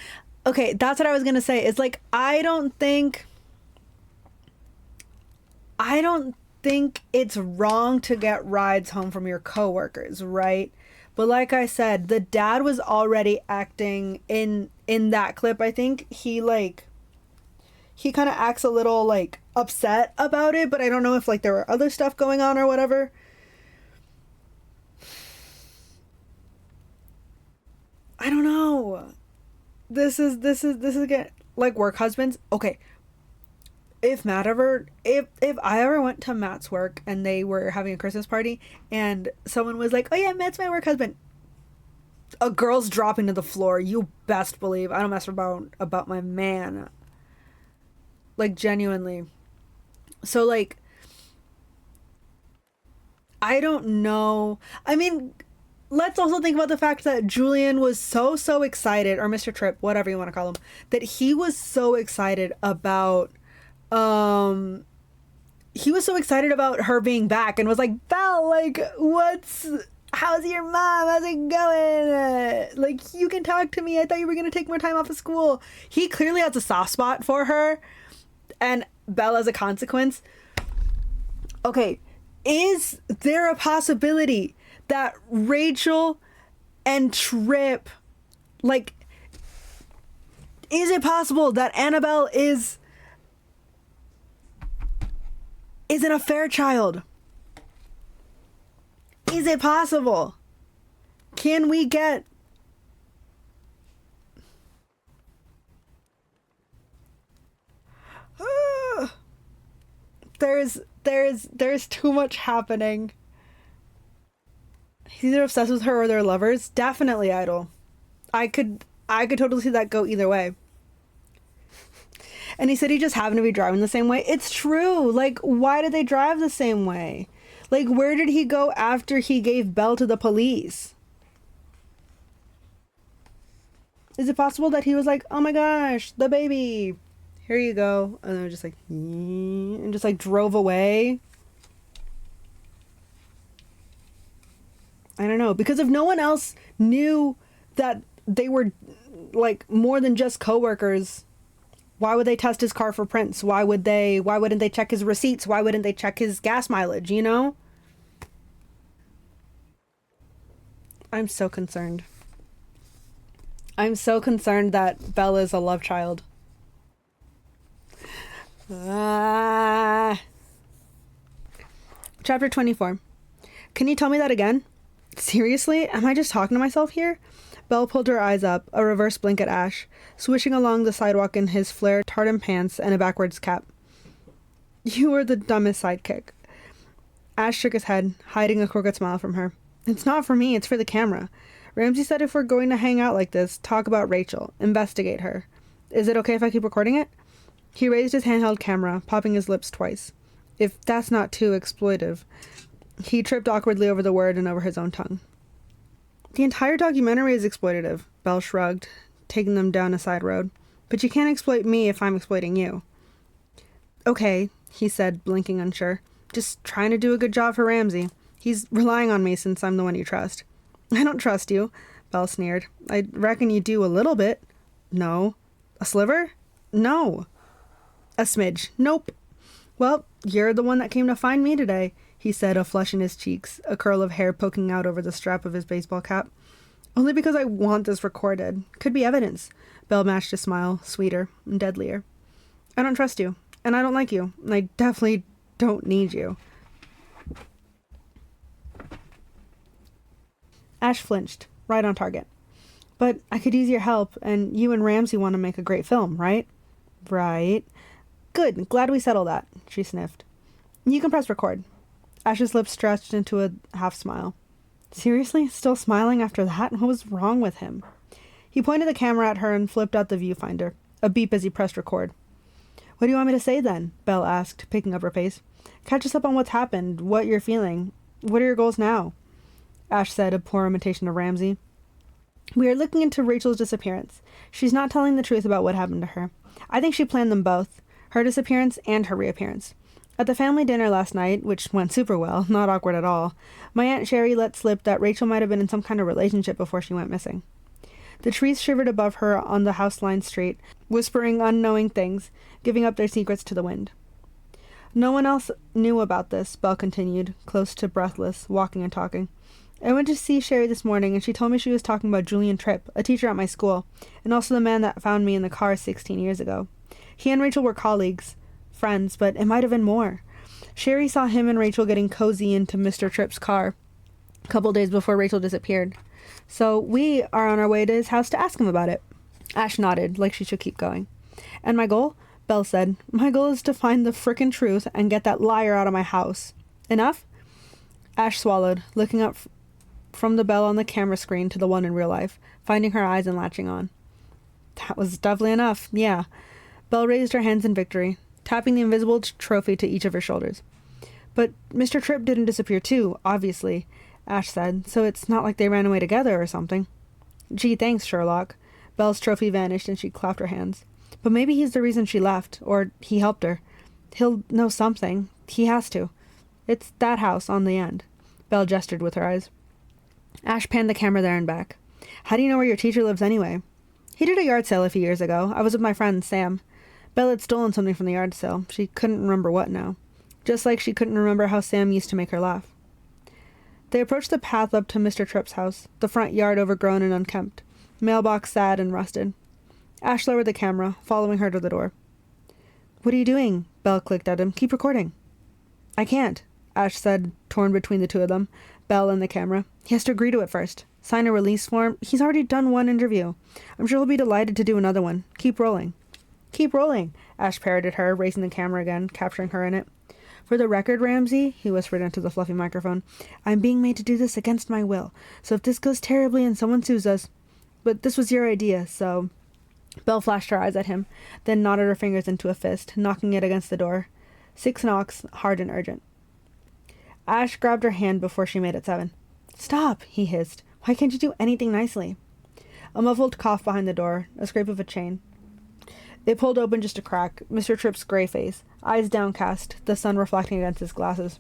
Okay, that's what I was gonna say. It's like I don't think it's wrong to get rides home from your coworkers, right? But like I said, the dad was already acting in that clip. I think he kind of acts a little like upset about it, but I don't know if like there were other stuff going on or whatever. I don't know. This is again like work husbands. Okay, if I ever went to Matt's work and they were having a Christmas party and someone was like, oh yeah, Matt's my work husband, a girl's dropping to the floor. You best believe I don't mess about my man. Like genuinely. So like I don't know. I mean, let's also think about the fact that Julian was so excited, or Mr. Tripp, whatever you want to call him, that he was so excited about her being back and was like, Belle, like, how's your mom? How's it going? Like, you can talk to me. I thought you were going to take more time off of school. He clearly has a soft spot for her, and Belle as a consequence. Okay, is there a possibility that Rachel and Tripp, like, is it possible that Annabelle is an affair child? Is it possible? Can we get there's too much happening. He's either obsessed with her or they're lovers. Definitely idol. I could totally see that go either way. And he said he just happened to be driving the same way. It's true. Like, why did they drive the same way? Like, where did he go after he gave Belle to the police? Is it possible that he was like, oh my gosh, the baby, here you go, and then just like, and just like drove away? I don't know, because if no one else knew that they were like more than just coworkers, why would they test his car for prints? Why wouldn't they check his receipts? Why wouldn't they check his gas mileage, you know? I'm so concerned. I'm so concerned that Belle is a love child. Chapter 24. Can you tell me that again? Seriously? Am I just talking to myself here? Belle pulled her eyes up, a reverse blink at Ash, swishing along the sidewalk in his flared tartan pants and a backwards cap. You were the dumbest sidekick. Ash shook his head, hiding a crooked smile from her. It's not for me, it's for the camera. Ramsey said if we're going to hang out like this, talk about Rachel, investigate her. Is it okay if I keep recording it? He raised his handheld camera, popping his lips twice. If that's not too exploitive. He tripped awkwardly over the word and over his own tongue. The entire documentary is exploitative, Belle shrugged, taking them down a side road. But you can't exploit me if I'm exploiting you. Okay, he said, blinking unsure. Just trying to do a good job for Ramsey. He's relying on me since I'm the one you trust. I don't trust you, Belle sneered. I reckon you do a little bit. No. A sliver? No. A smidge. Nope. Well, you're the one that came to find me today, he said, a flush in his cheeks, a curl of hair poking out over the strap of his baseball cap. Only because I want this recorded. Could be evidence. Belle matched a smile, sweeter and deadlier. I don't trust you, and I don't like you, and I definitely don't need you. Ash flinched, right on target. But I could use your help, and you and Ramsey want to make a great film, right? Right. Good, glad we settled that, she sniffed. You can press record. Ash's lips stretched into a half smile. Seriously? Still smiling after that? What was wrong with him? He pointed the camera at her and flipped out the viewfinder, a beep as he pressed record. What do you want me to say then? Belle asked, picking up her pace. Catch us up on what's happened, what you're feeling. What are your goals now? Ash said, a poor imitation of Ramsay. We are looking into Rachel's disappearance. She's not telling the truth about what happened to her. I think she planned them both, her disappearance and her reappearance. At the family dinner last night, which went super well, not awkward at all, my Aunt Sherry let slip that Rachel might have been in some kind of relationship before she went missing. The trees shivered above her on the house-lined street, whispering unknowing things, giving up their secrets to the wind. No one else knew about this, Belle continued, close to breathless, walking and talking. I went to see Sherry this morning, and she told me she was talking about Julian Tripp, a teacher at my school, and also the man that found me in the car 16 years ago. He and Rachel were colleagues, friends, but it might have been more. Sherry saw him and Rachel getting cozy into Mr. Tripp's car a couple days before Rachel disappeared. So we are on our way to his house to ask him about it. Ash nodded, like she should keep going. And my goal? Belle said, my goal is to find the frickin' truth and get that liar out of my house. Enough? Ash swallowed, looking up from the Belle on the camera screen to the one in real life, finding her eyes and latching on. That was definitely enough, yeah. Belle raised her hands in victory, tapping the invisible trophy to each of her shoulders. But Mr. Tripp didn't disappear too, obviously, Ash said, so it's not like they ran away together or something. Gee, thanks, Sherlock. Belle's trophy vanished and she clapped her hands. But maybe he's the reason she left, or he helped her. He'll know something. He has to. It's that house on the end. Belle gestured with her eyes. Ash panned the camera there and back. How do you know where your teacher lives anyway? He did a yard sale a few years ago. I was with my friend, Sam. Belle had stolen something from the yard sale. She couldn't remember what now. Just like she couldn't remember how Sam used to make her laugh. They approached the path up to Mr. Tripp's house, the front yard overgrown and unkempt, mailbox sad and rusted. Ash lowered the camera, following her to the door. What are you doing? Belle clicked at him. Keep recording. I can't, Ash said, torn between the two of them, Belle and the camera. He has to agree to it first. Sign a release form. He's already done one interview. I'm sure he'll be delighted to do another one. Keep rolling. Keep rolling, Ash parroted her, raising the camera again, capturing her in it. For the record, Ramsay, he whispered into the fluffy microphone, I'm being made to do this against my will, so if this goes terribly and someone sues us... But this was your idea, so... Belle flashed her eyes at him, then knotted her fingers into a fist, knocking it against the door. 6 knocks, hard and urgent. Ash grabbed her hand before she made it 7. Stop, he hissed. Why can't you do anything nicely? A muffled cough behind the door, a scrape of a chain. It pulled open just a crack, Mr. Tripp's gray face, eyes downcast, the sun reflecting against his glasses.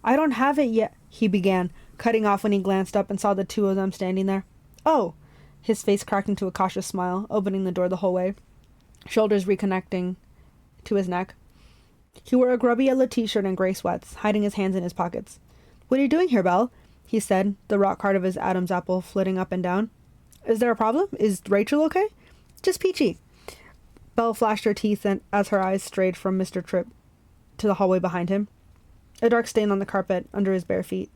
I don't have it yet, he began, cutting off when he glanced up and saw the two of them standing there. Oh! His face cracked into a cautious smile, opening the door the whole way, shoulders reconnecting to his neck. He wore a grubby yellow t-shirt and gray sweats, hiding his hands in his pockets. What are you doing here, Belle? He said, the rock hard of his Adam's apple flitting up and down. Is there a problem? Is Rachel okay? Just peachy. Belle flashed her teeth as her eyes strayed from Mr. Tripp to the hallway behind him. A dark stain on the carpet under his bare feet.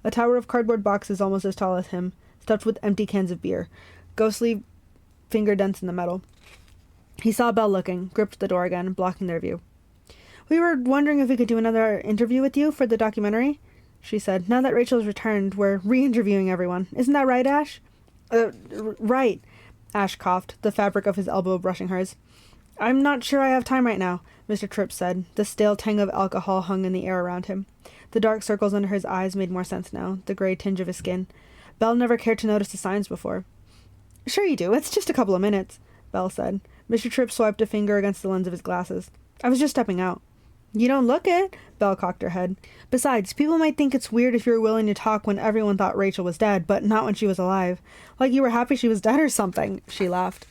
A tower of cardboard boxes almost as tall as him, stuffed with empty cans of beer, ghostly finger dents in the metal. He saw Belle looking, gripped the door again, blocking their view. We were wondering if we could do another interview with you for the documentary, she said. Now that Rachel's returned, we're re-interviewing everyone. Isn't that right, Ash? Right, Ash coughed, the fabric of his elbow brushing hers. I'm not sure I have time right now, Mr. Tripp said. The stale tang of alcohol hung in the air around him. The dark circles under his eyes made more sense now, the gray tinge of his skin. Belle never cared to notice the signs before. Sure you do, it's just a couple of minutes, Belle said. Mr. Tripp swiped a finger against the lens of his glasses. I was just stepping out. You don't look it, Belle cocked her head. Besides, people might think it's weird if you're willing to talk when everyone thought Rachel was dead, but not when she was alive. Like you were happy she was dead or something, she laughed.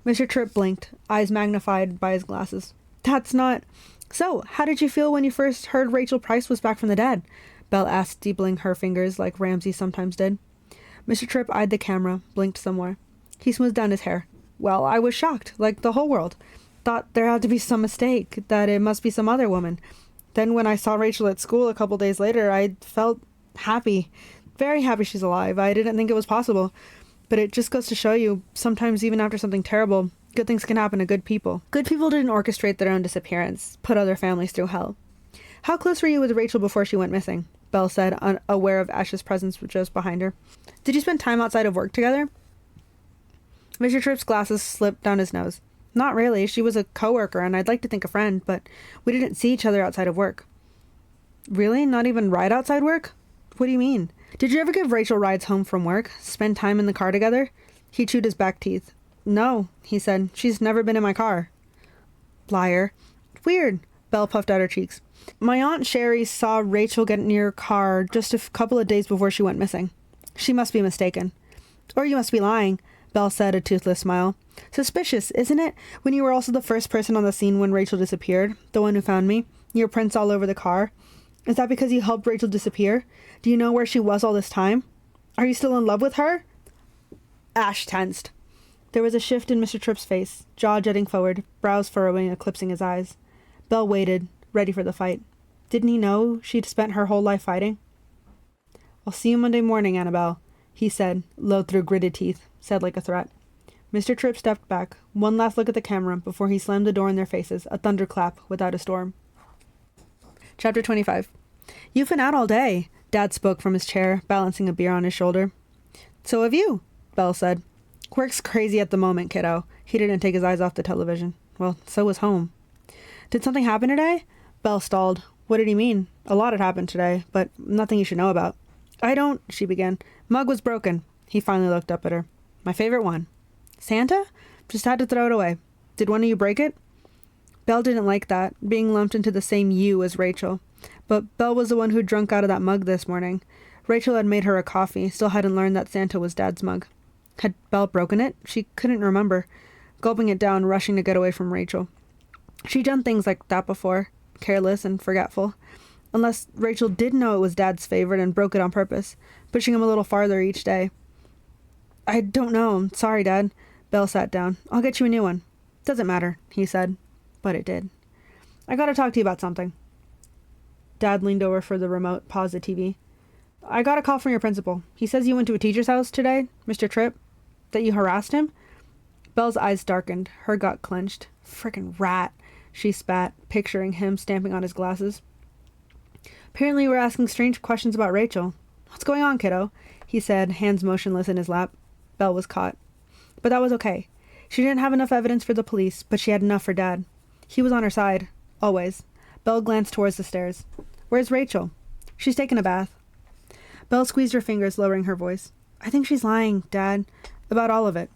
Mr. Tripp blinked, eyes magnified by his glasses. That's not... So, how did you feel when you first heard Rachel Price was back from the dead? Belle asked, deepling her fingers like Ramsay sometimes did. Mr. Tripp eyed the camera, blinked some more. He smoothed down his hair. Well, I was shocked, like the whole world. Thought there had to be some mistake, that it must be some other woman. Then when I saw Rachel at school a couple days later, I felt happy. Very happy she's alive. I didn't think it was possible. But it just goes to show you, sometimes even after something terrible, good things can happen to good people. Good people didn't orchestrate their own disappearance, put other families through hell. How close were you with Rachel before she went missing? Belle said, unaware of Ash's presence just behind her. Did you spend time outside of work together? Mr. Tripp's glasses slipped down his nose. Not really. She was a coworker, and I'd like to think a friend, but we didn't see each other outside of work. Really? Not even right outside work? What do you mean? Did you ever give Rachel rides home from work? Spend time in the car together? He chewed his back teeth. No, he said. She's never been in my car. Liar. Weird. Belle puffed out her cheeks. My Aunt Sherry saw Rachel get near your car just a couple of days before she went missing. She must be mistaken. Or you must be lying, Belle said, a toothless smile. Suspicious, isn't it? When you were also the first person on the scene when Rachel disappeared, the one who found me, your prints all over the car. Is that because you helped Rachel disappear? Do you know where she was all this time? Are you still in love with her? Ash tensed. There was a shift in Mr. Tripp's face, jaw jutting forward, brows furrowing, eclipsing his eyes. Belle waited, ready for the fight. Didn't he know she'd spent her whole life fighting? I'll see you Monday morning, Annabelle, he said, low through gritted teeth, said like a threat. Mr. Tripp stepped back, one last look at the camera before he slammed the door in their faces, a thunderclap without a storm. Chapter 25. You've been out all day, Dad spoke from his chair, balancing a beer on his shoulder. So have you, Belle said. Work's crazy at the moment, kiddo. He didn't take his eyes off the television. Well, so was home. Did something happen today? Belle stalled. What did he mean? A lot had happened today, but nothing you should know about. I don't, she began. Mug was broken. He finally looked up at her. My favorite one. Santa? Just had to throw it away. Did one of you break it? Belle didn't like that, being lumped into the same you as Rachel. But Belle was the one who drunk out of that mug this morning. Rachel had made her a coffee, still hadn't learned that Santa was Dad's mug. Had Belle broken it? She couldn't remember, gulping it down, rushing to get away from Rachel. She'd done things like that before, careless and forgetful. Unless Rachel did know it was Dad's favorite and broke it on purpose, pushing him a little farther each day. I don't know. Sorry, Dad. Belle sat down. I'll get you a new one. Doesn't matter, he said. But it did. I gotta talk to you about something. Dad leaned over for the remote, paused the TV. I got a call from your principal. He says you went to a teacher's house today, Mr. Tripp. That you harassed him? Belle's eyes darkened. Her gut clenched. Frickin' rat, she spat, picturing him stamping on his glasses. Apparently you were asking strange questions about Rachel. What's going on, kiddo? He said, hands motionless in his lap. Belle was caught. But that was okay. She didn't have enough evidence for the police, but she had enough for Dad. He was on her side. Always. Belle glanced towards the stairs. Where's Rachel? She's taken a bath. Belle squeezed her fingers, lowering her voice. I think she's lying, Dad. About all of it.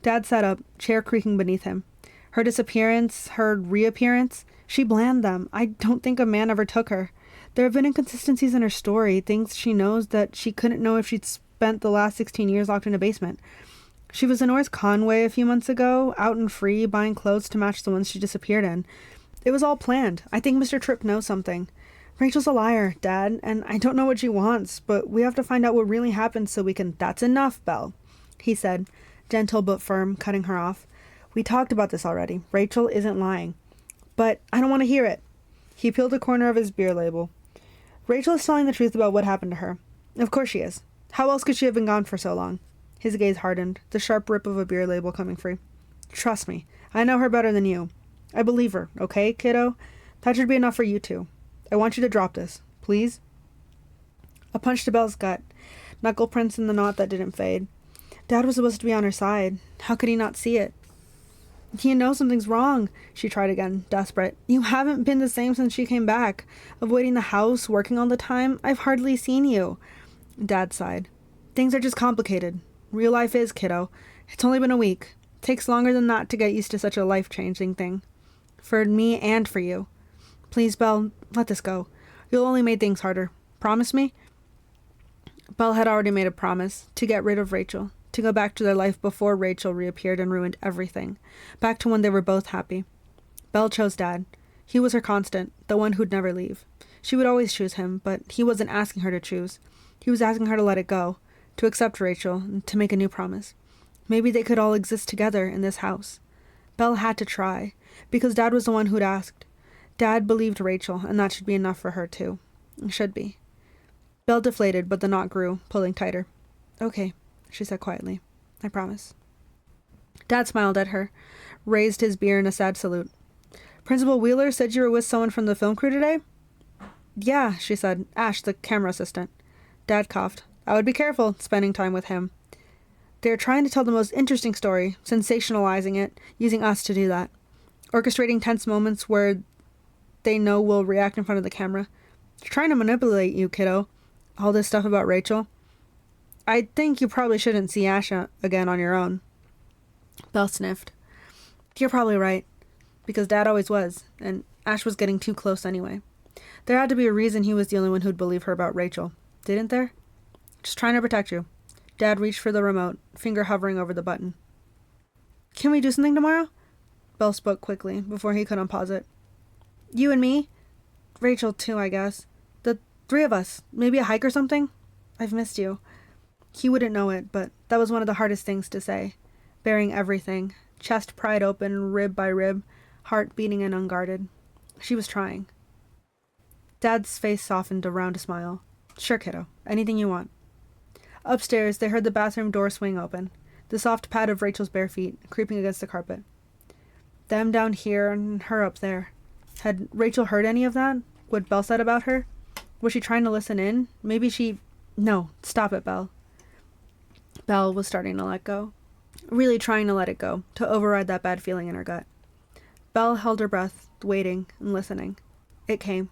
Dad sat up, chair creaking beneath him. Her disappearance, her reappearance, she bland them. I don't think a man ever took her. There have been inconsistencies in her story, things she knows that she couldn't know if she'd spent the last 16 years locked in a basement. She was in North Conway a few months ago, out and free, buying clothes to match the ones she disappeared in. It was all planned. I think Mr. Tripp knows something. Rachel's a liar, Dad, and I don't know what she wants, but we have to find out what really happened so we can... That's enough, Belle, he said, gentle but firm, cutting her off. We talked about this already. Rachel isn't lying. But I don't want to hear it. He peeled a corner of his beer label. Rachel is telling the truth about what happened to her. Of course she is. How else could she have been gone for so long? His gaze hardened, the sharp rip of a beer label coming free. Trust me, I know her better than you. I believe her, okay, kiddo? That should be enough for you two. I want you to drop this, please. A punch to Belle's gut, knuckle prints in the knot that didn't fade. Dad was supposed to be on her side. How could he not see it? You know something's wrong, she tried again, desperate. You haven't been the same since she came back. Avoiding the house, working all the time. I've hardly seen you. Dad sighed. Things are just complicated. Real life is, kiddo. It's only been a week. Takes longer than that to get used to such a life-changing thing. For me and for you. Please, Belle, let this go. You'll only make things harder. Promise me? Belle had already made a promise to get rid of Rachel, to go back to their life before Rachel reappeared and ruined everything. Back to when they were both happy. Belle chose Dad. He was her constant, the one who'd never leave. She would always choose him, but he wasn't asking her to choose. He was asking her to let it go, to accept Rachel, and to make a new promise. Maybe they could all exist together in this house. Belle had to try, because Dad was the one who'd asked. Dad believed Rachel, and that should be enough for her, too. It should be. Belle deflated, but the knot grew, pulling tighter. Okay, she said quietly. I promise. Dad smiled at her, raised his beer in a sad salute. Principal Wheeler said you were with someone from the film crew today? Yeah, she said. Ash, the camera assistant. Dad coughed. I would be careful spending time with him. They're trying to tell the most interesting story, sensationalizing it, using us to do that. Orchestrating tense moments where they know we'll react in front of the camera. They're trying to manipulate you, kiddo. All this stuff about Rachel. I think you probably shouldn't see Ash again on your own. Belle sniffed. You're probably right. Because Dad always was, and Ash was getting too close anyway. There had to be a reason he was the only one who'd believe her about Rachel. Didn't there? Just trying to protect you. Dad reached for the remote, finger hovering over the button. Can we do something tomorrow? Belle spoke quickly, before he could unpause it. You and me? Rachel, too, I guess. The three of us. Maybe a hike or something? I've missed you. He wouldn't know it, but that was one of the hardest things to say. Bearing everything. Chest pried open, rib by rib, heart beating and unguarded. She was trying. Dad's face softened around a smile. Sure, kiddo. Anything you want. Upstairs, they heard the bathroom door swing open. The soft pad of Rachel's bare feet, creeping against the carpet. Them down here and her up there. Had Rachel heard any of that? What Belle said about her? Was she trying to listen in? Maybe she... No, stop it, Belle. Belle was starting to let go. Really trying to let it go, to override that bad feeling in her gut. Belle held her breath, waiting and listening. It came.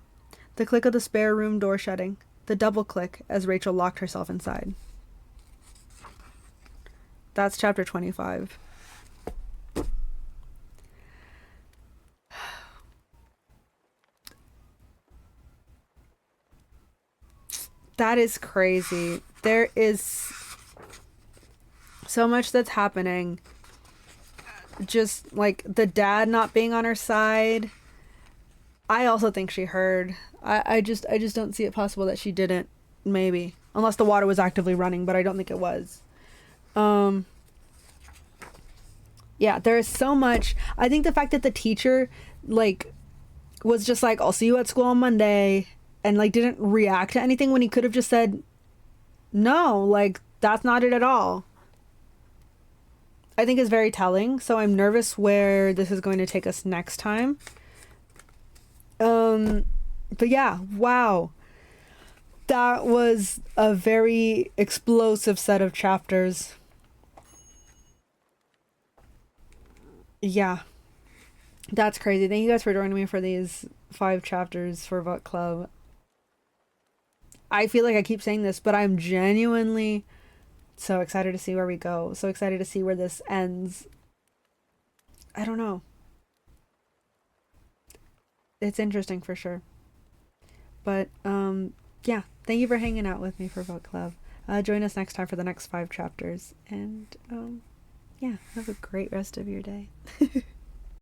The click of the spare room door shutting. The double click as Rachel locked herself inside. That's chapter 25. That is crazy. There is so much that's happening. Just like the dad not being on her side. I also think she heard. I just don't see it possible that she didn't. Maybe. Unless the water was actively running, but I don't think it was. Yeah, there is so much. I think the fact that the teacher, like, was just like, I'll see you at school on Monday, and, like, didn't react to anything when he could have just said, no, like, that's not it at all. I think is very telling, so I'm nervous where this is going to take us next time. But yeah, wow. That was a very explosive set of chapters. Yeah. That's crazy. Thank you guys for joining me for these 5 chapters for Book Club. I feel like I keep saying this, but I'm genuinely so excited to see where we go. So excited to see where this ends. I don't know. It's interesting for sure. But, yeah. Thank you for hanging out with me for Book Club. Join us next time for the next 5 chapters. And, yeah, have a great rest of your day.